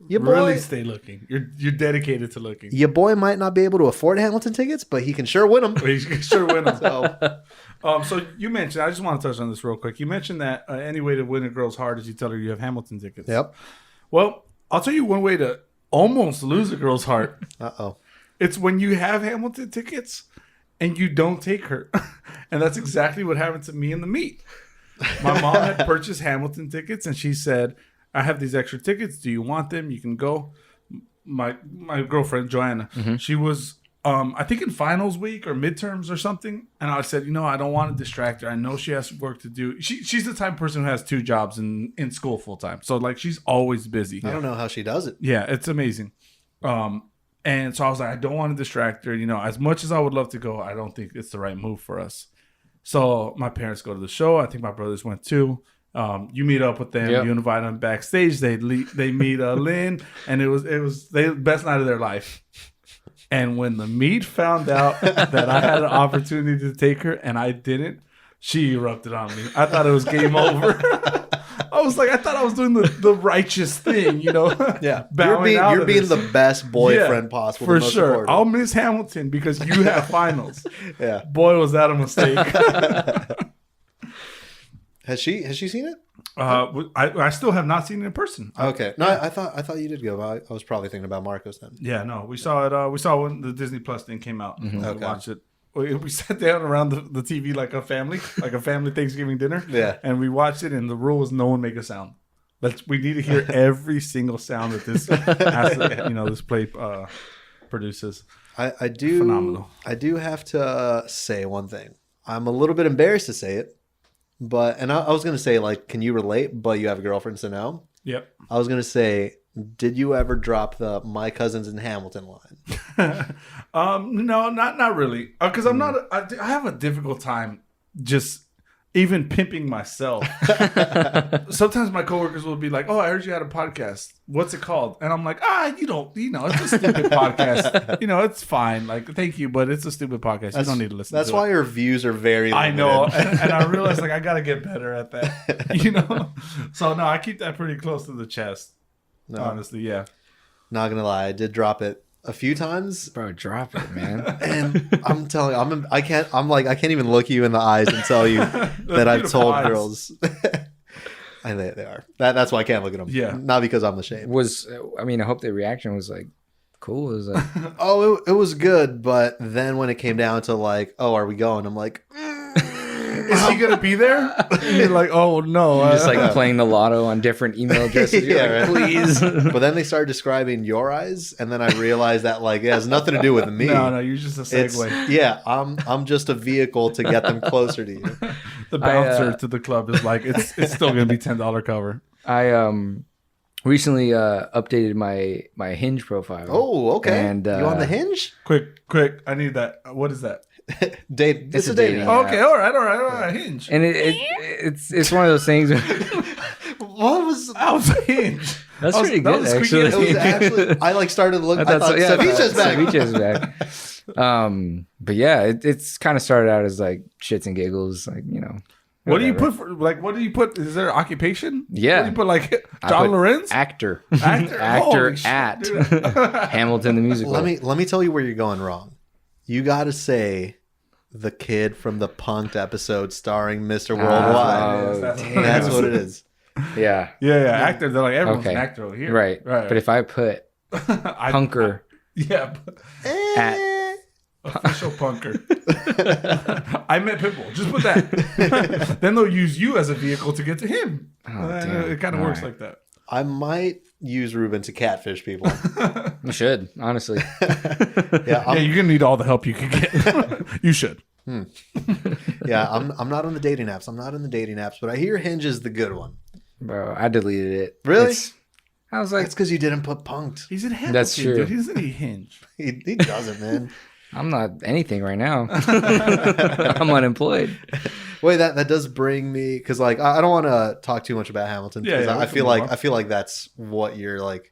Your boy, Really stay looking. You're dedicated to looking. your boy might not be able to afford Hamilton tickets, but he can sure win them. You can sure win them. So, So you mentioned, I just want to touch on this real quick. You mentioned that any way to win a girl's heart is you tell her you have Hamilton tickets. yep. Well, I'll tell you one way to almost lose a girl's heart. Uh-oh. It's when you have Hamilton tickets and you don't take her. And that's exactly what happened to me in the meet. My mom had purchased Hamilton tickets and she said, I have these extra tickets. Do you want them? You can go. My girlfriend, Joanna, she was, I think in finals week or midterms or something. And I said, I don't want to distract her. I know she has work to do. She's the type of person who has 2 jobs in school full time. So like she's always busy. I don't know how she does it. Yeah, it's amazing. And so I was like, I don't want to distract her. As much as I would love to go, I don't think it's the right move for us. So my parents go to the show. I think my brothers went too. You meet up with them. Yep. You invite them backstage. They meet Lynn, and it was the best night of their life. And when the meet found out that I had an opportunity to take her and I didn't, she erupted on me. I thought it was game over. I thought I was doing the righteous thing, Yeah. Bowing out You're of being this. the best boyfriend Yeah, possible. for the most sure. supportive. I'll miss Hamilton because you have finals. Yeah. Boy, was that a mistake. Has she seen it? I still have not seen it in person. Okay. No, I thought you did go. I was probably thinking about Marcos then. Yeah, no, we saw it. We saw when the Disney Plus thing came out. We Okay. watched it. We sat down around the TV like a family Thanksgiving dinner. Yeah. And we watched it, and the rule is no one make a sound. We need to hear every single sound that this has to, this play produces. I do. Phenomenal. I do have to say one thing. I'm a little bit embarrassed to say it, but I was gonna say like, can you relate? But you have a girlfriend, so no. Yep. I was gonna say, did you ever drop the "My Cousins in Hamilton" line? No, not really. Because I'm not. I have a difficult time just even pimping myself. Sometimes my coworkers will be like, "Oh, I heard you had a podcast. What's it called?" And I'm like, you don't, it's a stupid podcast. It's fine. Like, thank you, but it's a stupid podcast. You don't need to listen. That's to why it. your views are very limited. I know, and I realized like I gotta get better at that. So no, I keep that pretty close to the chest. No. Honestly, yeah. Not gonna lie, I did drop it a few times, Bro, drop it, man. and I'm telling you, I can't even look you in the eyes and tell you that I've told eyes. girls. And they are. That's why I can't look at them. Yeah. Not because I'm ashamed. I hope the reaction was like cool. It was like, Oh, it was good, but then when it came down to like, oh, are we going? I'm like, Is he gonna be there? And you're like, oh no. you're just like playing the lotto on different email addresses. You're Yeah, like, please. but then they started describing your eyes, and then I realized that like it has nothing to do with me. No, you're just a It's segue. yeah, I'm just a vehicle to get them closer to you. The bouncer to the club is like, it's still gonna be $10 cover. I recently updated my Hinge profile. Oh, okay. And, you on the Hinge? Quick, I need that. What is that? Date. It's a a dating. dating app. app. Okay, all right. Hinge. And it's one of those things. What was? That was a hinge. That's That was- pretty that good, was squeaky. actually. It was actually. I like started looking. I thought Ceviche's back. Ceviche's back. But yeah, it's kind of started out as like shits and giggles, like What do you whatever. put for like? What do you put? Is there occupation? Yeah. What do you put like I John put Lorenz? actor, Actor? actor Holy shit, at dude. Hamilton the musical. Let me tell you where you're going wrong. You got to say the kid from the Punked episode starring Mr. Worldwide. That's what it is. That's what it is. Yeah, Yeah. Actor. They're like everyone's Okay. an actor over here. right. But if I put punker yeah, at official punker. I met Pitbull. Just put that. Then they'll use you as a vehicle to get to him. damn. It kind of All works right. like that. I might use Ruben to catfish people. you should honestly. Yeah, Yeah, you're gonna need all the help you can get. You should. yeah. I'm not on the dating apps. I'm not in the dating apps, but I hear Hinge is the good one. Bro, I deleted it. Really? I was like, That's because you didn't put Punked. He's in Hamilton. That's true. Dude. He doesn't need Hinge. He doesn't, man. I'm not anything right now. I'm unemployed. Wait, that does bring me because like I don't want to talk too much about Hamilton because Yeah, I feel like that's what you're like.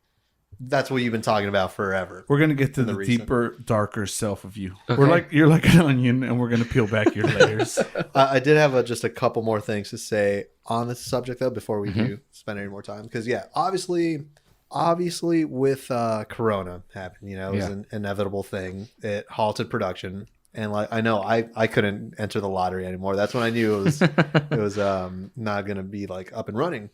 That's what you've been talking about forever. We're gonna get to the recent. deeper, darker self of you. Okay. You're like an onion, and we're gonna peel back your layers. I did have just a couple more things to say on this subject though before we do spend any more time because yeah, obviously with Corona happened, it was an inevitable thing. It halted production, and like I know I couldn't enter the lottery anymore. That's when I knew it was not gonna be like up and running.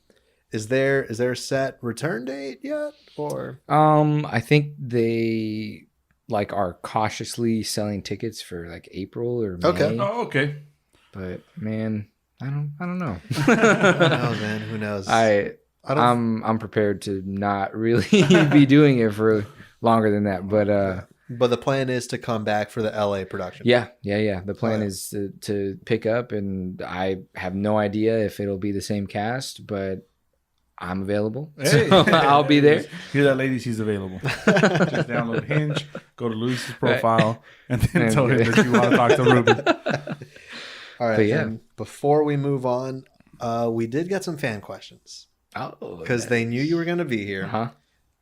Is there a set return date yet or? I think they like are cautiously selling tickets for like April or May. Okay. Oh, okay. But man, I don't know. Who knows, man? Who knows? I don't. I'm prepared to not really be doing it for longer than that. But But the plan is to come back for the LA production. yeah. The plan Oh, yeah. is to pick up, and I have no idea if it'll be the same cast, but I'm available. Hey. So I'll be there. Hear that, ladies? He's available. Just download Hinge, go to Luis's profile, and then And- tell him that you want to talk to Ruben. All right. But yeah. And before we move on, we did get some fan questions Oh, because they knew you were going to be here. huh?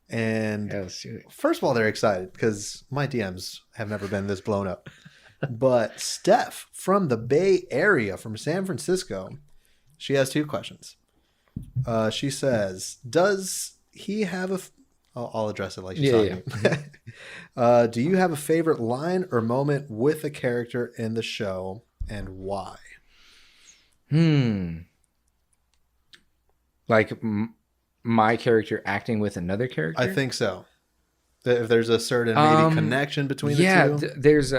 And Yeah, let's do it. first of all, they're excited because my DMs have never been this blown up. But Steph from the Bay Area, from San Francisco, she has two questions. She says, "Does he have a?" I'll address it like she's Yeah, talking. Do you have a favorite line or moment with a character in the show, and why? Like my character acting with another character. I think so. If there's a certain maybe connection between the two. There's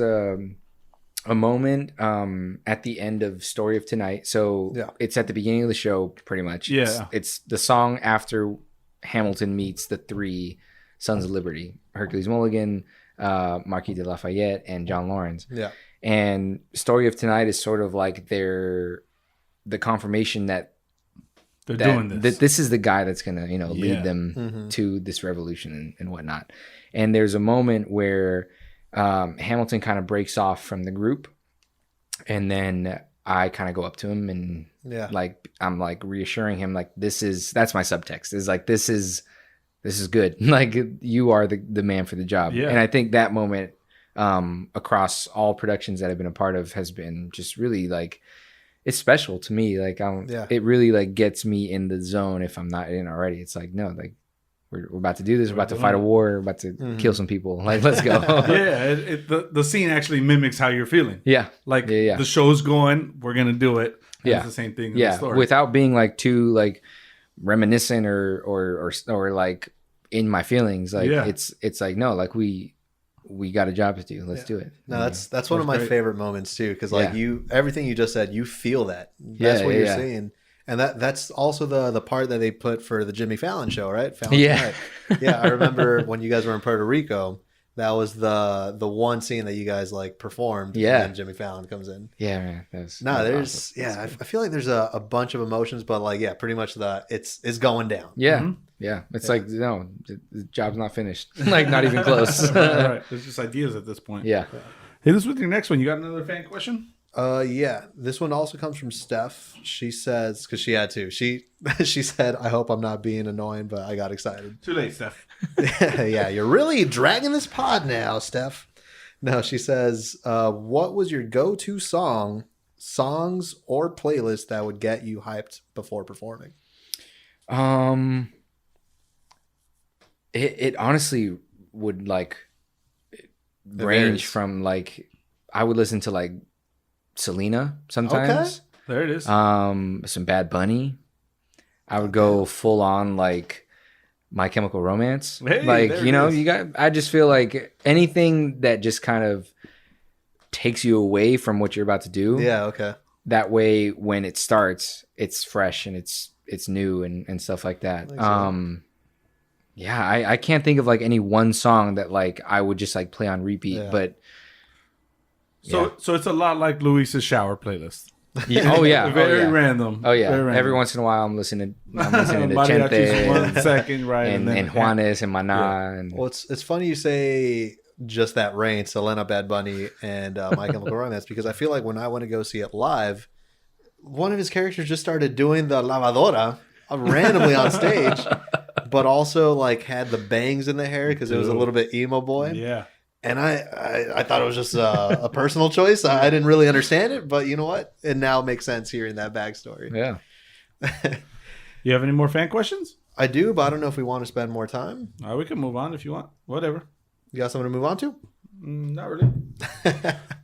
a moment at the end of Story of Tonight. So it's at the beginning of the show, pretty much. Yeah. It's the song after Hamilton meets the three Sons of Liberty: Hercules Mulligan, Marquis de Lafayette, and John Lawrence. Yeah. And Story of Tonight is sort of like the confirmation that they're doing this. That this is the guy that's gonna, lead them to this revolution and whatnot. And there's a moment where Hamilton kind of breaks off from the group, and then I kind of go up to him and like I'm like reassuring him, like that's my subtext, is like this is good, like you are the man for the job. And I think that moment across all productions that I've been a part of has been just really like, it's special to me. Like it really like gets me in the zone if I'm not in already. It's like, no, like we're about to do this. We're about to fight a war. We're about to kill some people. Like, let's go. The scene actually mimics how you're feeling. Yeah. Like the show's going, we're going to do it. And it's the same thing in the story. Without being like too like reminiscent or like in my feelings. Like it's like, no, like we got a job to do. Let's do it. No, that's one of my favorite moments too. Cause like everything you just said, you feel that. That's what you're seeing. And that's also the part that they put for the Jimmy Fallon show, right? Fallon Tonight. Yeah, I remember when you guys were in Puerto Rico, that was the one scene that you guys like performed. Yeah. And Jimmy Fallon comes in. Yeah, man. There's awesome. I feel like there's a bunch of emotions, but like, pretty much it's going down. Yeah. Mm-hmm. Yeah. It's like, no, the job's not finished. Like, not even close. Right. There's just ideas at this point. Yeah. Hit us with your next one. You got another fan question? This one also comes from Steph. She says, because she had to, she said, I hope I'm not being annoying, but I got excited. Too late, Steph. Yeah, you're really dragging this pod now, Steph. No, she says, what was your go-to songs, or playlist that would get you hyped before performing? It honestly would like range from like, I would listen to like Selena sometimes. Okay. There it is. Some Bad Bunny. I would go full on like My Chemical Romance. Hey, like, I just feel like anything that just kind of takes you away from what you're about to do. Yeah, okay. That way when it starts, it's fresh and it's new and stuff like that. I can't think of like any one song that like I would just like play on repeat, but So it's a lot like Luis's shower playlist. Very random. Oh yeah. Very Every once in a while I'm listening to Chente 1 second, right? and Juanes and Maná. And well, it's funny you say just that range, Selena, Bad Bunny, and My Chemical Romance, because I feel like when I went to go see it live, one of his characters just started doing the lavadora randomly on stage, but also like had the bangs in the hair because it was a little bit emo boy. Yeah. And I thought it was just a personal choice. I didn't really understand it, but you know what? It now makes sense hearing that backstory. Yeah. You have any more fan questions? I do, but I don't know if we want to spend more time. We can move on if you want. Whatever. You got something to move on to? Not really. You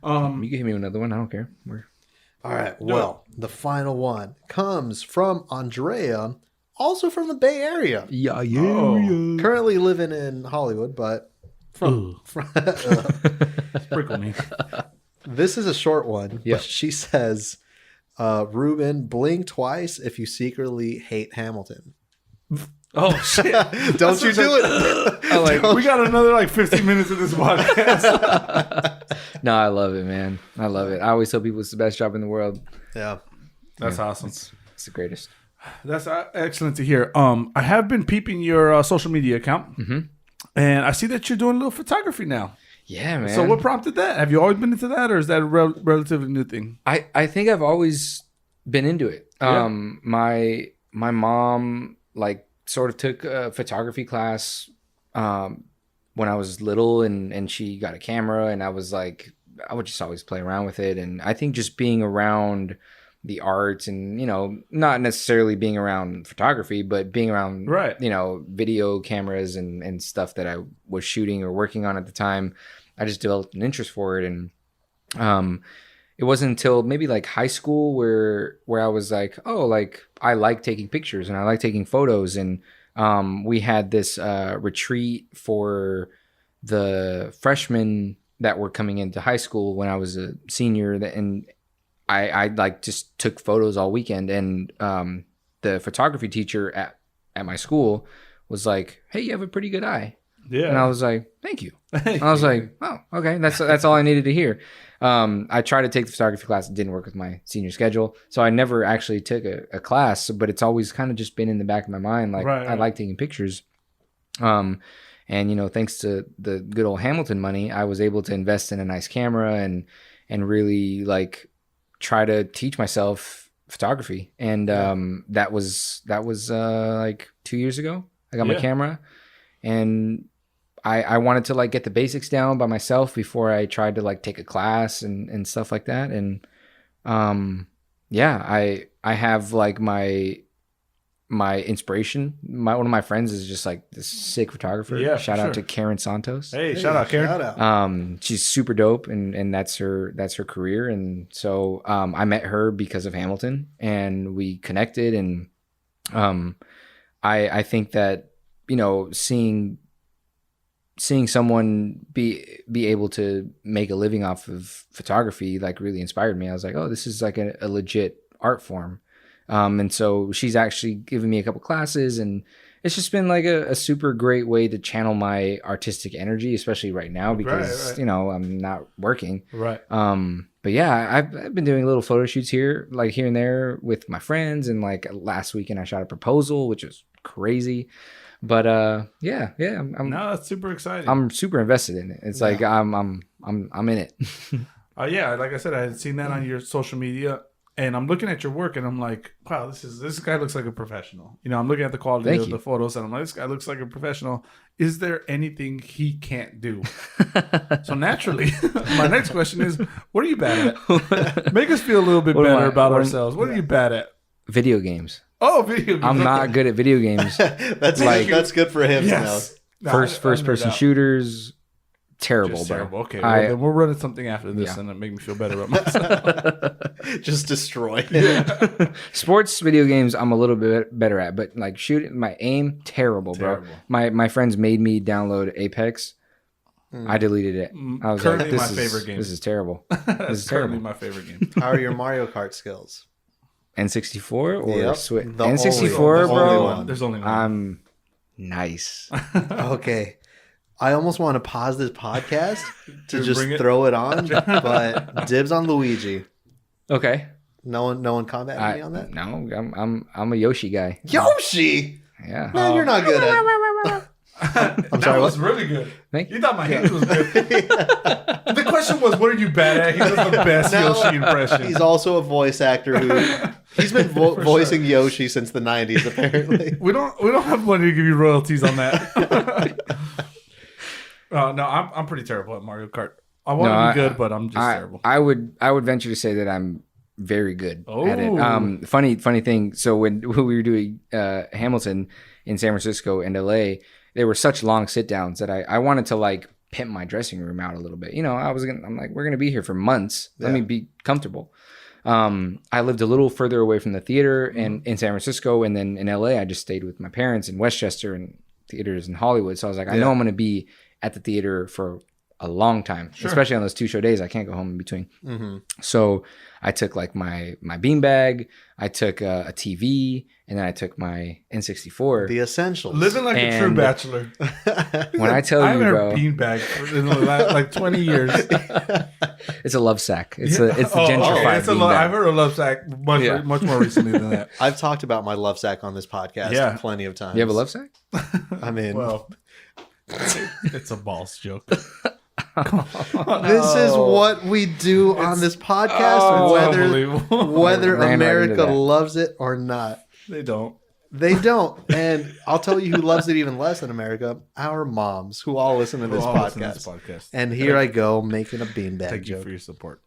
can hit me with another one. I don't care. All right. Well, the final one comes from Andrea, also from the Bay Area. Yeah. Currently living in Hollywood, but from Sprinkle me. This is a short one. Yeah. But she says, Ruben, blink twice if you secretly hate Hamilton. Oh shit! Don't you do it. We got another 15 minutes of this podcast. No, I love it, man. I love it. I always tell people it's the best job in the world. Yeah. That's awesome. It's the greatest. That's excellent to hear. I have been peeping your social media account, and I see that you're doing a little photography now. Yeah, man. So what prompted that? Have you always been into that, or is that a relatively new thing? I think I've always been into it. Yeah. My mom sort of took a photography class when I was little, and she got a camera, and I would just always play around with it. And I think just being around the arts and, not necessarily being around photography, but being around, video cameras and stuff that I was shooting or working on at the time, I just developed an interest for it. And it it wasn't until maybe like high school where I was like, oh, like I like taking pictures and I like taking photos. And we had this retreat for the freshmen that were coming into high school when I was a senior, and I like just took photos all weekend. And the photography teacher at my school was like, hey, you have a pretty good eye. Yeah. And I was like, thank you. I was like, oh, okay. That's all I needed to hear. I tried to take the photography class. It didn't work with my senior schedule. So I never actually took a class, but it's always kind of just been in the back of my mind. Like, I like taking pictures. And, you know, thanks to the good old Hamilton money, I was able to invest in a nice camera and really like try to teach myself photography. And that was like 2 years ago. I got my camera, and I wanted to like get the basics down by myself before I tried to like take a class and stuff like that. And I have like my inspiration. One of my friends is just like this sick photographer. Yeah, shout out to Karen Santos. Hey, shout out Karen. Shout out. She's super dope, and that's her career. And so I met her because of Hamilton, and we connected. And I think that, you know, seeing someone be able to make a living off of photography like really inspired me. I was like, oh, this is like a legit art form. And so she's actually given me a couple classes, and it's just been like a super great way to channel my artistic energy, especially right now because, you know, I'm not working. Right. But yeah, I've been doing little photo shoots here and there with my friends. And like last weekend I shot a proposal, which was crazy. But no, that's super exciting. I'm super invested in it. It's like I'm in it. Yeah, like I said, I had seen that on your social media, and I'm looking at your work, and I'm like, wow, this guy looks like a professional. You know, I'm looking at the quality of the photos, and I'm like, this guy looks like a professional. Is there anything he can't do? So naturally, my next question is, what are you bad at? Make us feel a little bit better about ourselves. What are you bad at? Video games. Oh, video games. I'm not good at video games. That's good for him. Yes. First person shooters, terrible, Just bro. terrible. Okay, well, then we'll run something after this, and it make me feel better about myself. Just destroy. Sports video games, I'm a little bit better at, but like shooting, my aim, terrible, bro. My friends made me download Apex. I deleted it. I was currently like, my favorite game. This is terrible. This is currently my favorite game. How are your Mario Kart skills? N64 or Switch? The N64, only bro. one. There's only one. I'm nice. Okay. I almost want to pause this podcast to just bring it. throw it on, but dibs on Luigi. Okay. No one combated me on that? No, I'm a Yoshi guy. Yoshi! Yeah. Man, you're not good at I'm sorry, that was really good. Thank you. You thought my English was good. The question was, what are you bad at? He does the best Yoshi impression. He's also a voice actor he's been voicing Yoshi since the 90s, apparently. We don't have money to give you royalties on that. No, I'm pretty terrible at Mario Kart. I want to be good, but I'm just terrible. I would venture to say that I'm very good at it. Funny thing. So when we were doing Hamilton in San Francisco and LA, they were such long sit downs that I wanted to like pimp my dressing room out a little bit. You know, I'm like, we're gonna be here for months. Let me be comfortable. I lived a little further away from the theater in San Francisco, and then in LA, I just stayed with my parents in Westchester and theaters in Hollywood. So I was like, I know I'm gonna be at the theater for a long time, especially on those 2 show days. I can't go home in between. Mm-hmm. So I took like my beanbag, I took a TV, and then I took my N64. The essentials. Living like a true bachelor. When I tell you, bro, I've never beanbag in like 20 years. It's a love sack. It's a gentrified beanbag. I've heard of love sack much more recently than that. I've talked about my love sack on this podcast plenty of times. You have a love sack? I mean, well, it's a balls joke. This is what we do on this podcast, whether America loves it or not. They don't. They don't. And I'll tell you who loves it even less than America, our moms, who all listen to this podcast. And here I go making a beanbag Thank joke. you for your support.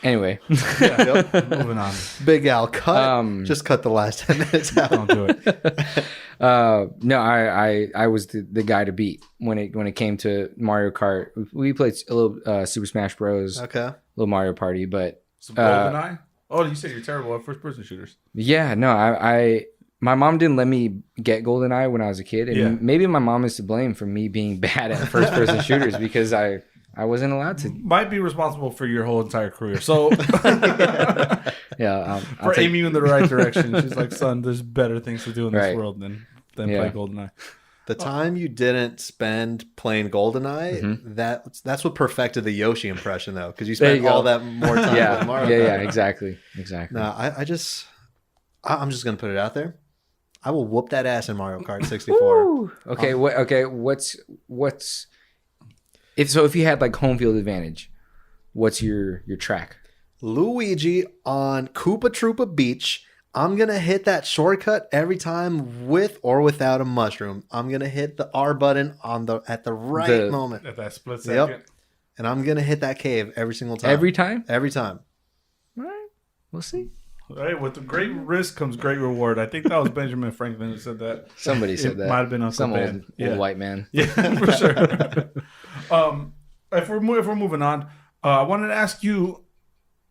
Anyway. Moving on. Big Al, cut. Just cut the last 10 minutes out. Don't do it. No, I was the guy to beat when it came to Mario Kart. We played a little Super Smash Bros. Okay. little Mario Party. But Some GoldenEye. Oh, you said you're terrible at first-person shooters. yeah, no, my mom didn't let me get GoldenEye when I was a kid, and maybe my mom is to blame for me being bad at first-person shooters because I wasn't allowed to. Might be responsible for your whole entire career. So Yeah, for aiming you in the right direction. She's like, son, there's better things to do in this world than play GoldenEye. The time you didn't spend playing GoldenEye, that's what perfected the Yoshi impression, though, because you spent all that more time with Mario Kart. Yeah, exactly. No, I'm just gonna put it out there. I will whoop that ass in Mario Kart 64. Okay, what's if you had like home field advantage, what's your track? Luigi on Koopa Troopa Beach. I'm going to hit that shortcut every time with or without a mushroom. I'm going to hit the R button at the right moment. At that split second. Yep. And I'm going to hit that cave every single time. Every time? Every time. All right. We'll see. Hey, with the great risk comes great reward. I think that was Benjamin Franklin who said that. Somebody said that. Might have been Uncle Some Ben. old white man. Yeah, for sure. If we're moving on, I wanted to ask you.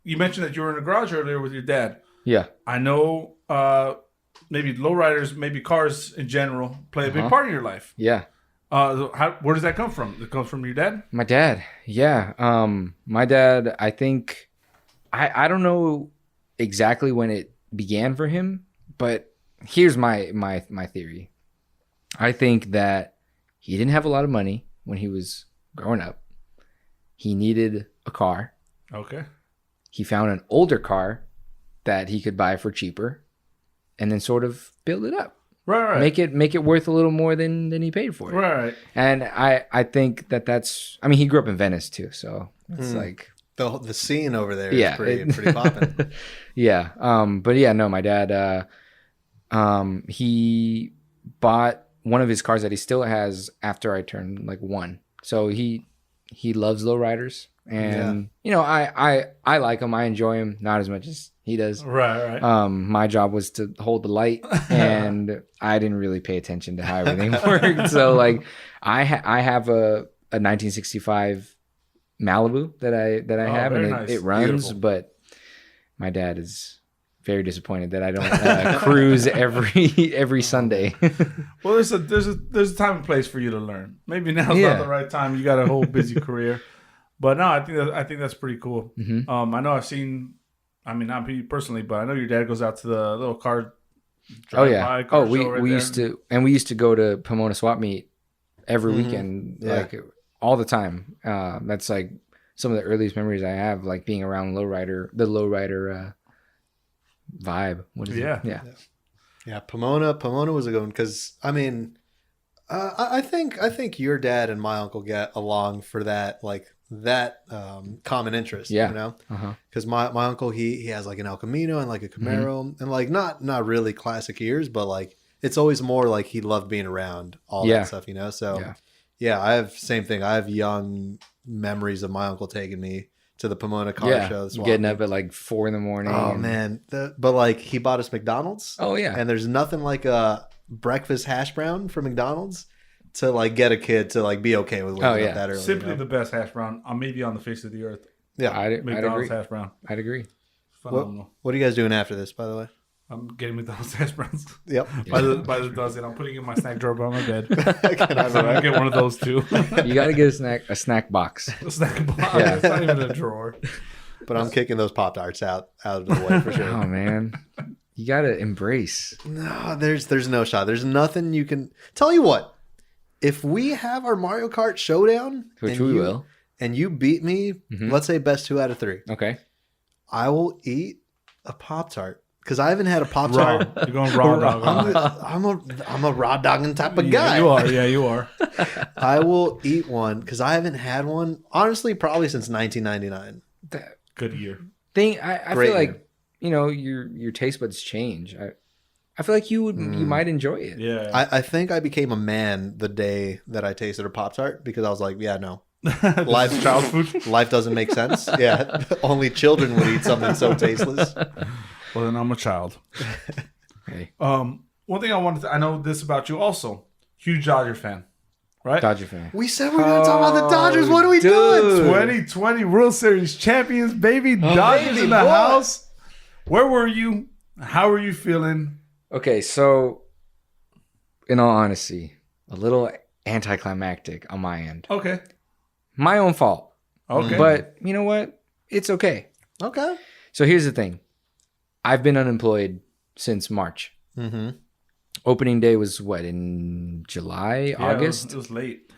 You mentioned that you were in a garage earlier with your dad. Yeah. I know maybe lowriders, maybe cars in general, play a big part in your life. Yeah. Where does that come from? It comes from your dad? My dad. Yeah. My dad, I think, I don't know exactly when it began for him, but here's my theory. I think that he didn't have a lot of money when he was growing up. He needed a car. Okay. He found an older car that he could buy for cheaper and then sort of build it up. Right. Make it worth a little more than he paid for it. Right. And I think that's, I mean, he grew up in Venice too, so it's like the scene over there is pretty popping. Yeah. But yeah, no, my dad he bought one of his cars that he still has after I turned like 1. So he loves lowriders. And you know, I like him. I enjoy him, not as much as he does. Right. My job was to hold the light, and I didn't really pay attention to how everything worked. So like, I have a 1965 Malibu that I have, and nice. it runs. Beautiful. But my dad is very disappointed that I don't cruise every Sunday. Well, there's a time and place for you to learn. Maybe now's not the right time. You got a whole busy career. But no, I think that's pretty cool. Mm-hmm. I know I've seen. I mean, not me personally, but I know your dad goes out to the little car. We used to go to Pomona Swap Meet every weekend, like all the time. That's like some of the earliest memories I have, like being around the lowrider vibe. What is it? Yeah. Pomona was a good one because I mean, I think your dad and my uncle get along for that common interest, you know, because my uncle he has like an El Camino and like a Camaro and like not really classic years, but like it's always more like he loved being around all that stuff, you know. So I have same thing. I have young memories of my uncle taking me to the Pomona car show, getting up at like 4 a.m. Oh man, but like he bought us McDonald's. Oh yeah, and there's nothing like a breakfast hash brown from McDonald's to like get a kid to like be okay with waking up that early. Simply the best hash brown, maybe on the face of the earth. Yeah, McDonald's hash brown. I'd agree. Phenomenal. What are you guys doing after this, by the way? I'm getting McDonald's hash browns. Yep. By the dozen. I'm putting it in my snack drawer by my bed. I get one of those too. You got to get a snack box. A snack box. Yeah. It's not even a drawer. But I'm kicking those Pop-Tarts out of the way for sure. Oh man, you got to embrace. No, there's no shot. There's nothing you can. Tell you what. If we have our Mario Kart showdown, which we will, and you beat me, let's say best 2 out of 3. Okay. I will eat a Pop-Tart because I haven't had a Pop-Tart. You're going raw dog. I'm a raw dogging type of guy. You are. Yeah, you are. I will eat one because I haven't had one, honestly, probably since 1999. Good year. I feel like, you know, your taste buds change. I feel like you might enjoy it. Yeah. I think I became a man the day that I tasted a Pop-Tart because I was like, yeah, no. Life child food. Life doesn't make sense. Yeah. Only children would eat something so tasteless. Well, then I'm a child. Hey. One thing I know this about you also. Huge Dodger fan. right? Dodger fan. We said we're going to talk about the Dodgers. What are we doing? 2020 World Series champions, baby. Dodgers baby in the boy. house. Where were you? How were you feeling? Okay, so in all honesty, a little anticlimactic on my end. Okay. My own fault. Okay. But you know what? It's okay. Okay. So here's the thing. I've been unemployed since March. Mm-hmm. Opening day was what, in July, Yeah, August? It was late.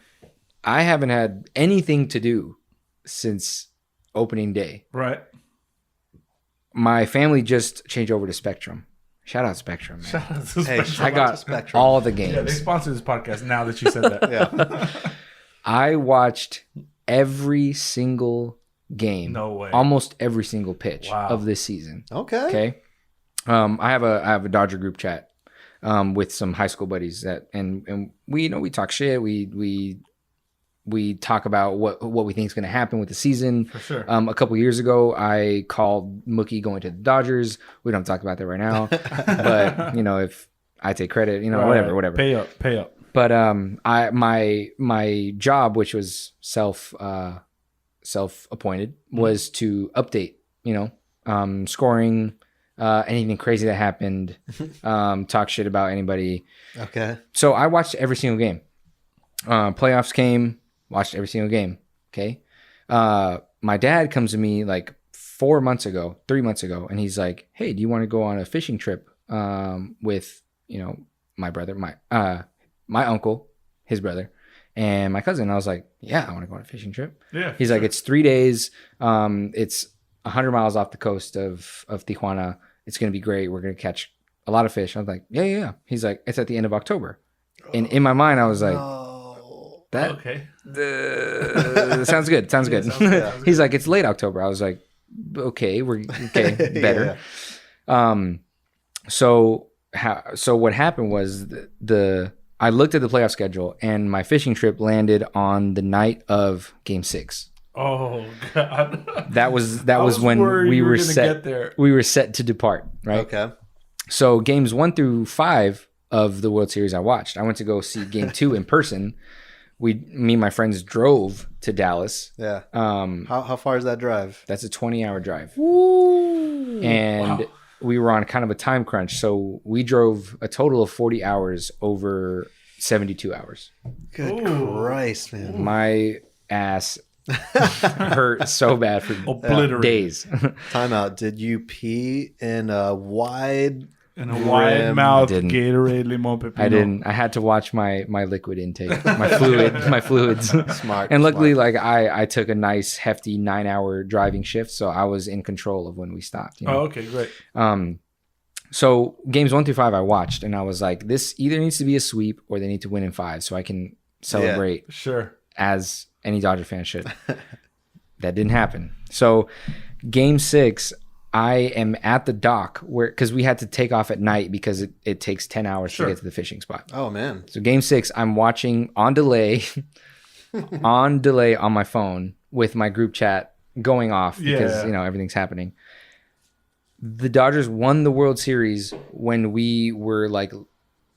I haven't had anything to do since opening day. Right. My family just changed over to Spectrum. Shout out Spectrum, man. Shout out to Hey, Spectrum. I got Spectrum. all the Yeah, they games. sponsored this podcast now that you said that. Yeah. I watched every single game. No way. Almost every single pitch Wow. of this season. Okay. Okay. I have a Dodger group chat with some high school buddies and we talk shit. We talk about what we think is going to happen with the season. For sure. A couple years ago, I called Mookie going to the Dodgers. We don't talk about that right now, but if I take credit, Right. whatever. Pay up. But my job, which was self appointed, was to update, scoring, anything crazy that happened, talk shit about anybody. Okay. So I watched every single game. Playoffs came, watched every single game. Okay. My dad comes to me like 3 months ago, and he's like, "Hey, do you want to go on a fishing trip with my brother, my uncle, his brother, and my cousin?" And I was like, "Yeah, I want to go on a fishing trip." Yeah. He's like, "It's 3 days. It's 100 miles off the coast of Tijuana. It's gonna be great. We're gonna catch a lot of fish." I was like, "Yeah." He's like, "It's at the end of October." And in my mind, I was like, Oh. "That Okay. sounds good. Sounds good." sounds good. He's like, "It's late October." I was like, "Okay, better." So what happened was I looked at the playoff schedule and my fishing trip landed on the night of Game 6. Oh God. That was I was when worried we you were were gonna set. get there. We were set to depart, right? Okay. So games 1 through 5 of the World Series I watched. I went to go see Game 2 in person. Me and my friends drove to Dallas. Yeah. How far is that drive? That's a 20-hour drive. And Wow. we were on kind of a time crunch. So we drove a total of 40 hours over 72 hours. Good Ooh. Christ, man. My ass hurt so bad for Obliterated. days. Time out. Did you pee in a wide... In a wide mouth Didn't. Gatorade limon pepino. I didn't. I had to watch my liquid intake, my fluids. Smart. And luckily, smart. I took a nice hefty 9-hour driving shift, so I was in control of when we stopped. Oh, okay, great. So games 1 through 5 I watched, and I was like, this either needs to be a sweep or they need to win in 5, so I can celebrate Sure. as any Dodger fan should. That didn't happen. So game 6, I am at the dock because we had to take off at night because it takes 10 hours Sure. to get to the fishing spot. Oh, man. So game 6, I'm watching on delay on my phone with my group chat going off because Yeah. everything's happening. The Dodgers won the World Series when we were like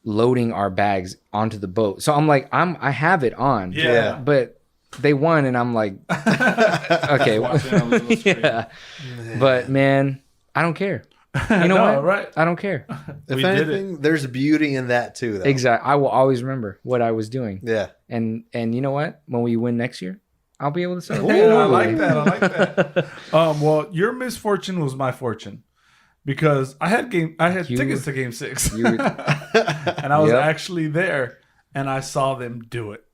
loading our bags onto the boat. So I'm like, I have it on. Yeah. But they won and I'm like, okay. Watching on the little screen. Yeah. But man, I don't care. You know No, what? right. I don't care. If We did anything, there's beauty in that, too, though. Exactly. I will always remember what I was doing. Yeah. And you know what? When we win next year, I'll be able to celebrate. Hey, I like that. Well, your misfortune was my fortune because I had tickets to Game 6, You were- and I was Yep. actually there, and I saw them do it.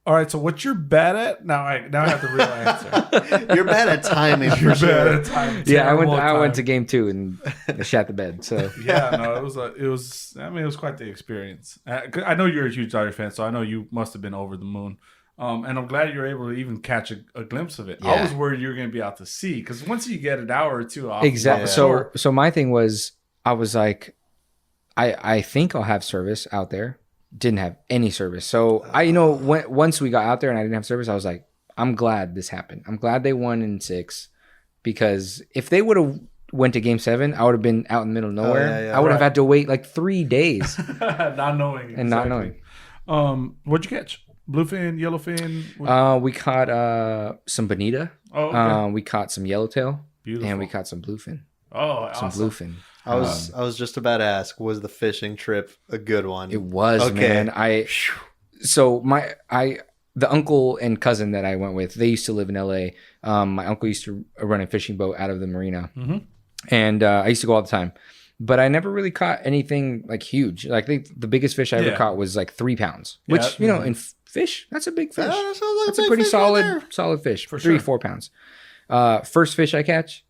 All right, so what you're bad at now? I have the real answer. You're bad at timing, for You're sure. bad at time. Yeah, I went Terrible to time. game 2 and I shat the bed. So Yeah, no, it was. I mean, it was quite the experience. I know you're a huge Dodger fan, so I know you must have been over the moon. And I'm glad you were able to even catch a glimpse of it. I Yeah. was worried you were going to be out to sea because once you get an hour or two off, exactly. off the So shore- so my thing was, I was like, I think I'll have service out there. Didn't have any service. So once we got out there and I didn't have service, I was like, I'm glad this happened. I'm glad they won in 6 because if they would have went to game 7, I would have been out in the middle of nowhere. yeah, yeah. I would have Right. had to wait like 3 days not knowing and not knowing. What'd you catch? Bluefin, yellowfin. We caught some bonita. Oh, okay. We caught some yellowtail. Beautiful. And we caught some bluefin. Oh, Some awesome. bluefin. I was just about to ask, was the fishing trip a good one? It was, Okay. man. The uncle and cousin that I went with, they used to live in LA. My uncle used to run a fishing boat out of the marina, and I used to go all the time. But I never really caught anything like huge. Like the biggest fish I ever caught was like 3 pounds, which in fish, that's a big fish. that sounds like That's a a big pretty fish right there. solid fish. For 3 sure. 4 pounds. First fish I catch,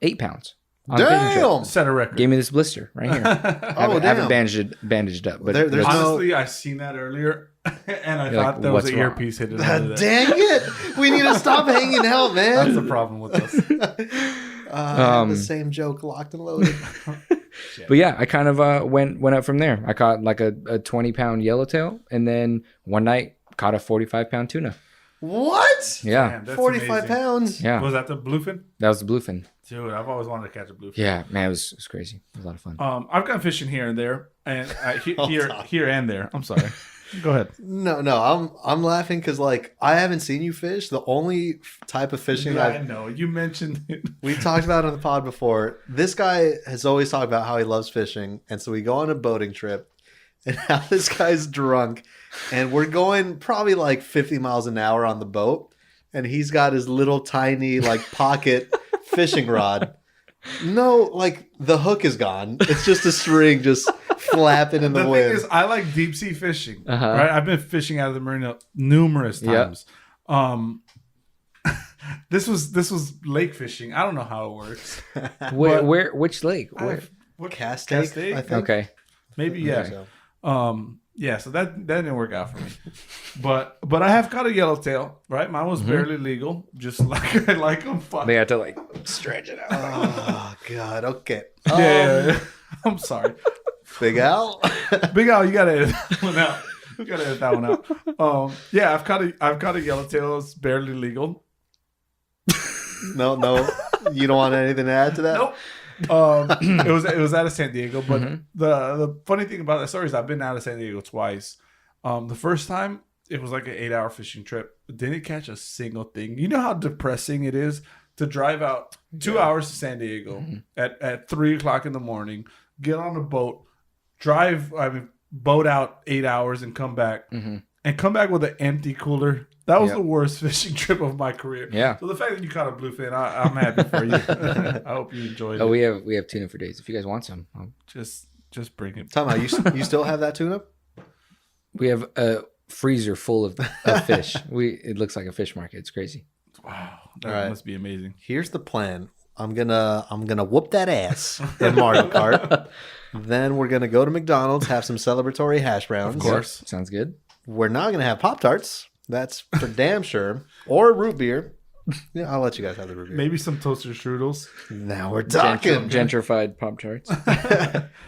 8 pounds. On a fishing trip. Damn. Set a record. Gave me this blister right here. I haven't bandaged up, but There's Honestly, I seen that earlier, and I You're thought like, there was what's an wrong? earpiece hidden under that. Dang it! We need to stop hanging out, That's man. the problem with us. I had the same joke locked and loaded. But yeah, I kind of went up from there. I caught like a 20-pound yellowtail, and then one night caught a 45-pound tuna. What? Yeah, Damn, that's 45 amazing. pounds? yeah, Was that the bluefin? that was the bluefin. Dude, I've always wanted to catch a bluefin. Yeah, man, it was crazy. It was a lot of fun. I've gone fishing here and there, and Hold on. here and there. I'm sorry. Go ahead. No, I'm laughing because like I haven't seen you fish. The only type of fishing I know you mentioned it. we talked about on the pod before. This guy has always talked about how he loves fishing, and so we go on a boating trip, and now this guy's drunk, and we're going probably like 50 miles an hour on the boat, and he's got his little tiny like pocket fishing rod. No, like the hook is gone. It's just a string just flapping in the The wind. thing is, I like deep sea fishing. Uh-huh. Right, I've been fishing out of the marina numerous Yep. times. This was lake fishing. I don't know how it works. Which lake? Where? What Castake, Castake? I think. Okay. Maybe I yeah. think so. Yeah, so that didn't work out for me. But I have caught a yellowtail, right? Mine was barely legal, just like I like them. Fuck. They had to like stretch it out. Oh God. Okay. Yeah. I'm sorry. Big Al. Big Al, you gotta edit that one out. You gotta edit that one out. Yeah, I've caught a yellowtail. It's barely legal. No. You don't want anything to add to that? Nope. It was out of San Diego, but the funny thing about that story is I've been out of San Diego twice. The first time it was like an 8-hour fishing trip. Didn't catch a single thing. You know how depressing it is to drive out 2 hours to San Diego at 3:00 in the morning, get on a boat, boat out 8 hours and come back, and come back with an empty cooler. That was the worst fishing trip of my career. Yeah. So the fact that you caught a bluefin, I'm happy for you. I hope you enjoyed Oh, it. we have tuna for days. If you guys want some, Just bring it. Time out. You still have that tuna? we have a freezer full of fish. It looks like a fish market. It's crazy. Wow, that All right. must be amazing. Here's the plan. I'm gonna whoop that ass in Mario Kart. Then we're gonna go to McDonald's, have some celebratory hash browns. Of course. Sounds good. We're not gonna have Pop-Tarts. That's for damn sure. Or root beer. Yeah, I'll let you guys have the root beer. Maybe some toaster strudels. Now we're talking. Gentrified Pop-Tarts.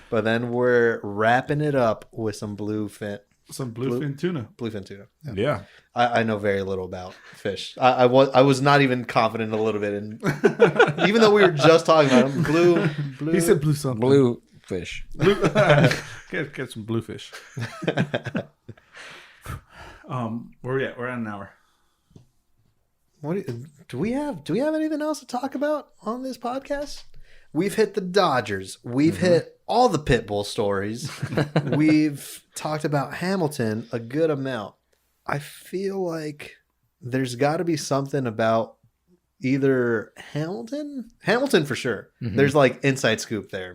But then we're wrapping it up with some bluefin Tuna. tuna. Yeah. Yeah. I know very little about fish. I was not even confident a little bit in, even though we were just talking about them. Blue. He said blue something. Blue fish. Get some bluefish. Where we at? We're at an hour. Do we have anything else to talk about on this podcast? We've hit the Dodgers. We've hit all the Pitbull stories. We've talked about Hamilton a good amount. I feel like there's got to be something about either Hamilton for sure. There's like inside scoop there.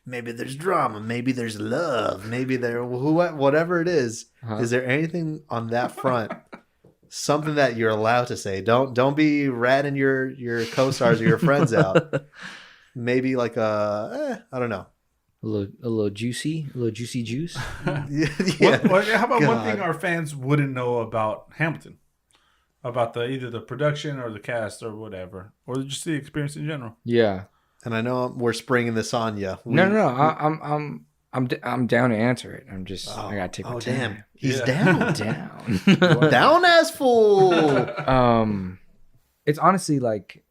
Maybe there's drama. Maybe there's love. Maybe whatever it is. Is there anything on that front? Something that you're allowed to say. Don't be ratting your co-stars or your friends out. Maybe like I don't know. A little juicy juice. Yeah. How about one God. thing our fans wouldn't know about Hamilton? About either the production or the cast or whatever, or just the experience in general. Yeah. And I know we're springing this on you. No. I'm down to answer it. I gotta take my time. Damn. He's Yeah. down. Down as full. It's honestly like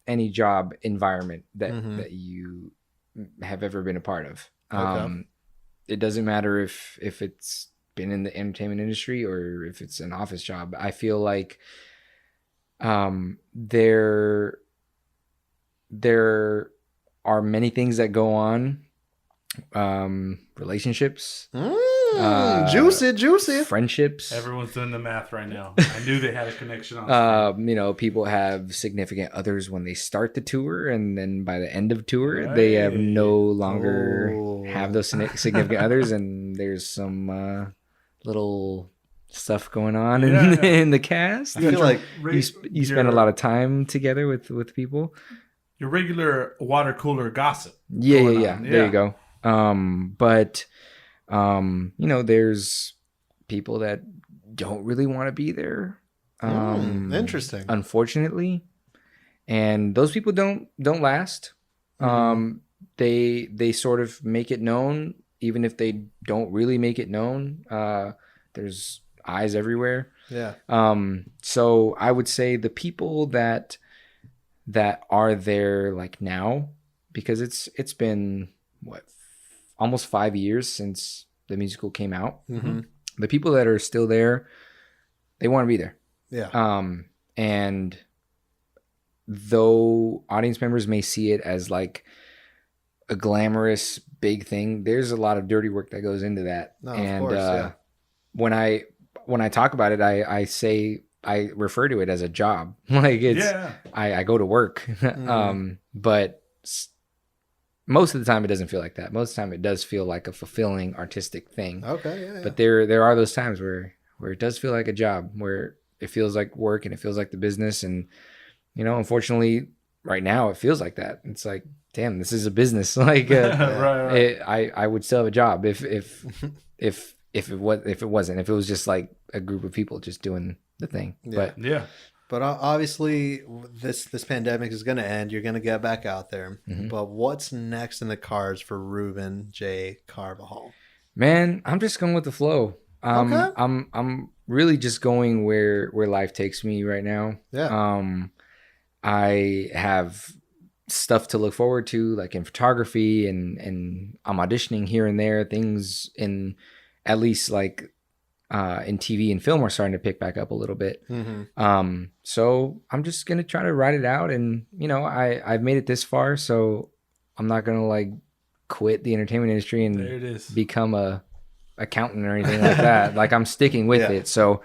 any job environment that Mhm. that you have ever been a part of. Okay. It doesn't matter if it's been in the entertainment industry or if it's an office job, I feel like there are many things that go on, relationships, juicy. friendships. Everyone's doing the math right now. I knew they had a connection on. People have significant others when they start the tour, and then by the end of tour, they have no longer have those significant others, and there's some little stuff going on in the cast. I feel like you spend a lot of time together with people. Your regular water cooler gossip. Yeah. There you go. But there's people that don't really want to be there. Interesting. Unfortunately, and those people don't last. They sort of make it known, even if they don't really make it known. There's eyes everywhere. Yeah. So I would say the people that are there like now, because it's been almost 5 years since the musical came out. Mm-hmm. The people that are still there, they want to be there. Yeah. And though audience members may see it as like a glamorous big thing, there's a lot of dirty work that goes into that. No, and of course, yeah. when I talk about it, I say I refer to it as a job. Like I go to work. But most of the time it doesn't feel like that. Most of the time it does feel like a fulfilling artistic thing. Okay, yeah. But there are those times where it does feel like a job, where it feels like work and it feels like the business. And, unfortunately right now it feels like that. It's like, damn, this is a business. Like, right. I would still have a job if it wasn't, if it was just like a group of people just doing the thing. Yeah. But obviously, this pandemic is going to end. You're going to get back out there. Mm-hmm. But what's next in the cards for Ruben J. Carbajal? Man, I'm just going with the flow. Okay. I'm really just going where life takes me right now. Yeah. I have stuff to look forward to, like in photography, and I'm auditioning here and there. Things in at least like in TV and film are starting to pick back up a little bit. Mm-hmm. So I'm just gonna try to ride it out, and I've made it this far, so I'm not gonna like quit the entertainment industry and there it is. become a accountant or anything like that. Like I'm sticking with it. So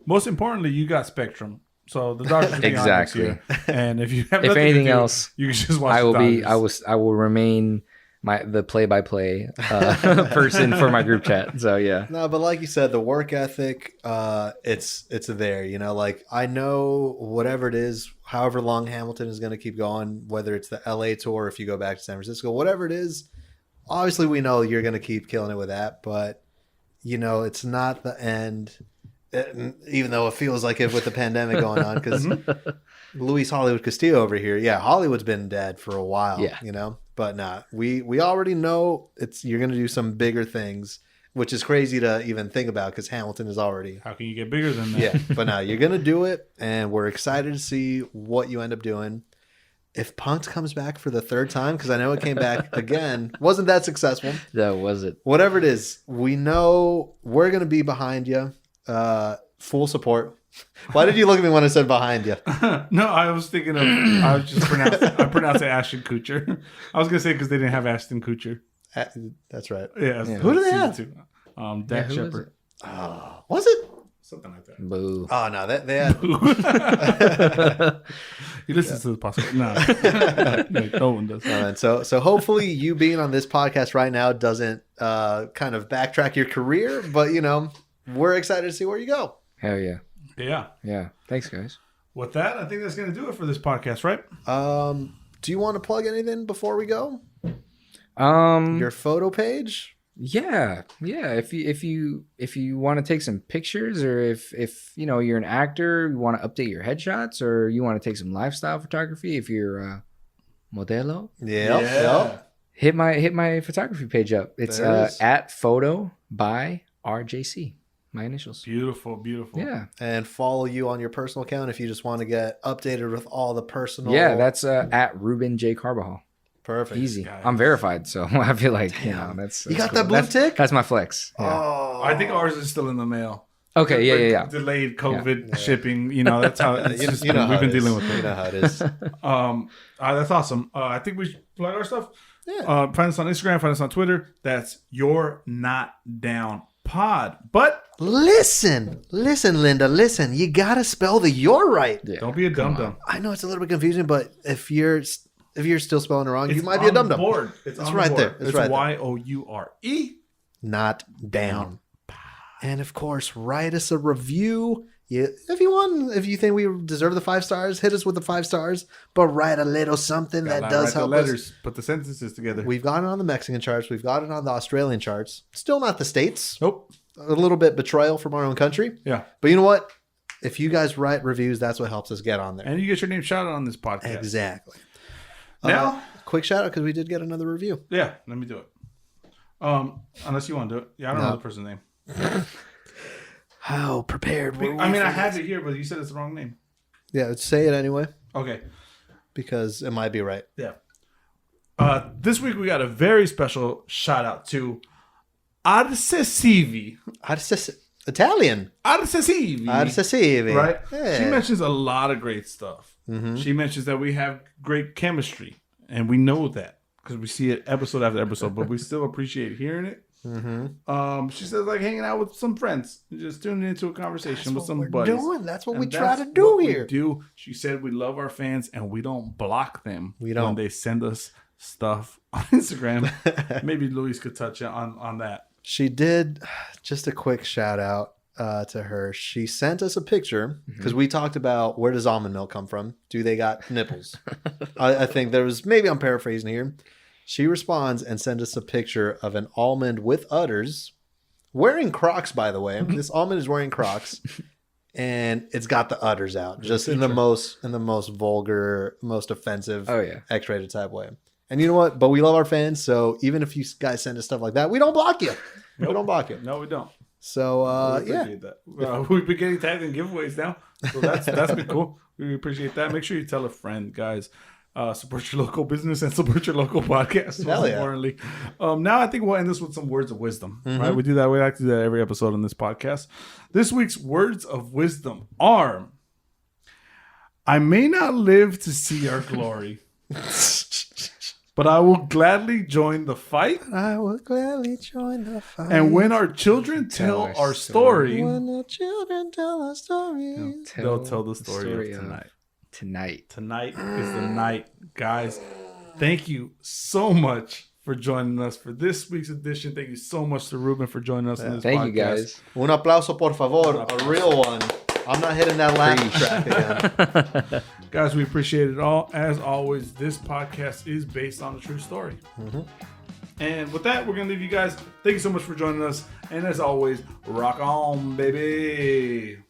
most importantly, you got Spectrum. So the doctors will be exactly. honest here. And if you have if nothing anything to do, else, you can just watch. I will remain the play-by-play person for my group chat. So yeah. No, but like you said, the work ethic, it's there. Like I know whatever it is, however long Hamilton is going to keep going, whether it's the LA tour, if you go back to San Francisco, whatever it is. Obviously, we know you're going to keep killing it with that, but it's not the end. Even though it feels like it with the pandemic going on, because Luis Hollywood Castillo over here, Hollywood's been dead for a while, but nah, we already know you're going to do some bigger things, which is crazy to even think about because Hamilton is already. How can you get bigger than that? Yeah, but now you're going to do it, and we're excited to see what you end up doing. If Punk'd comes back for the third time, because I know it came back again, wasn't that successful? That was it. Whatever it is, we know we're going to be behind you. Full support. Why did you look at me when I said behind you? No, I was thinking of. I pronounced it Ashton Kutcher. I was gonna say because they didn't have Ashton Kutcher. That's right. Yeah. Who do they have? Dak Shepard. Was it? Something like that. Boo. Oh no, they had. He listens to the podcast. No one does. So hopefully you being on this podcast right now doesn't kind of backtrack your career, but we're excited to see where you go. Hell yeah. Yeah. Thanks, guys. With that, I think that's going to do it for this podcast, right? Do you want to plug anything before we go? Your Your photo page? Yeah. If you want to take some pictures, or if you're an actor, you want to update your headshots, or you want to take some lifestyle photography, if you're a modelo, hit my photography page up. It's at photo by RJC. My initials. Beautiful. Yeah. And follow you on your personal account if you just want to get updated with all the personal. Yeah, that's at Ruben J. Carbajal. Perfect. Easy. guys. I'm verified, so I feel like, you know, that's You got cool. that blue tick? That's my flex. Yeah. Oh, I think ours is still in the mail. Okay, yeah. Delayed COVID shipping. You know, that's how it's just you know we've how been it is. dealing with it. You know how it is. That's awesome. I think we should plug our stuff. Yeah. Find us on Instagram. Find us on Twitter. That's You're Not Down Pod. But Listen, Linda, listen. You gotta spell the "you're" right. Yeah. don't be a dum dum. I know it's a little bit confusing, but if you're still spelling it wrong, you might be a dum dum. It's It's on right the there. board. It's It's right there. YOURE. Not down. And of course, write us a review. If you think we deserve the 5 stars, hit us with the 5 stars. But write a little something that does Write the help letters. us. Put the sentences together. We've got it on the Mexican charts. We've got it on the Australian charts. Still not the States. Nope. A little bit betrayal from our own country. Yeah. But you know what? If you guys write reviews, that's what helps us get on there. And you get your name shouted on this podcast. Exactly. Now, Quick shout out because we did get another review. yeah, let me do it. Unless you want to do it. Yeah, I don't know the person's name. How prepared were we? I mean, for I had this? it here, but you said it's the wrong name. Yeah, say it anyway Okay. because it might be right. Yeah. This week we got a very special shout out to Arcesivi. Italian. Arcesivi. Arcesivi. Right? Yeah. She mentions a lot of great stuff. She mentions that we have great chemistry, and we know that because we see it episode after episode, but we still appreciate hearing it. She says like hanging out with some friends, just tuning into a conversation with some buddies. That's what And we try to that's do what we here. do. She said we love our fans and we don't block them. We don't. when they send us stuff on Instagram. Maybe Luis could touch on that. She did. Just a quick shout out to her. She sent us a picture because we talked about where does almond milk come from? Do they got nipples? I think there was, maybe I'm paraphrasing here. She responds and sends us a picture of an almond with udders, wearing Crocs, by the way. This almond is wearing Crocs, and it's got the udders out, just in the most vulgar, most offensive, X-rated type way. And you know what? But we love our fans, so even if you guys send us stuff like that, we don't block you. We don't block you. No, we don't. So We appreciate that. We've been getting tagged in giveaways now, so that's been cool. We appreciate that. Make sure you tell a friend, guys. Support your local business and support your local podcast. Hell Most yeah. importantly, now I think we'll end this with some words of wisdom. Right? We do that. We like to do that every episode on this podcast. This week's words of wisdom are: I may not live to see our glory, but I will gladly join the fight. I will gladly join the fight. And when our children tell our story, When the children tell our story. they'll tell the story of tonight. Tonight is the night, guys. Thank you so much for joining us for this week's edition. Thank you so much to Ruben for joining us on this Thank podcast. you, guys. Un aplauso, por favor. A real one. I'm not hitting that laugh track again. Guys, we appreciate it all. As always, this podcast is based on a true story. And with that, we're going to leave you guys. Thank you so much for joining us. And as always, rock on, baby.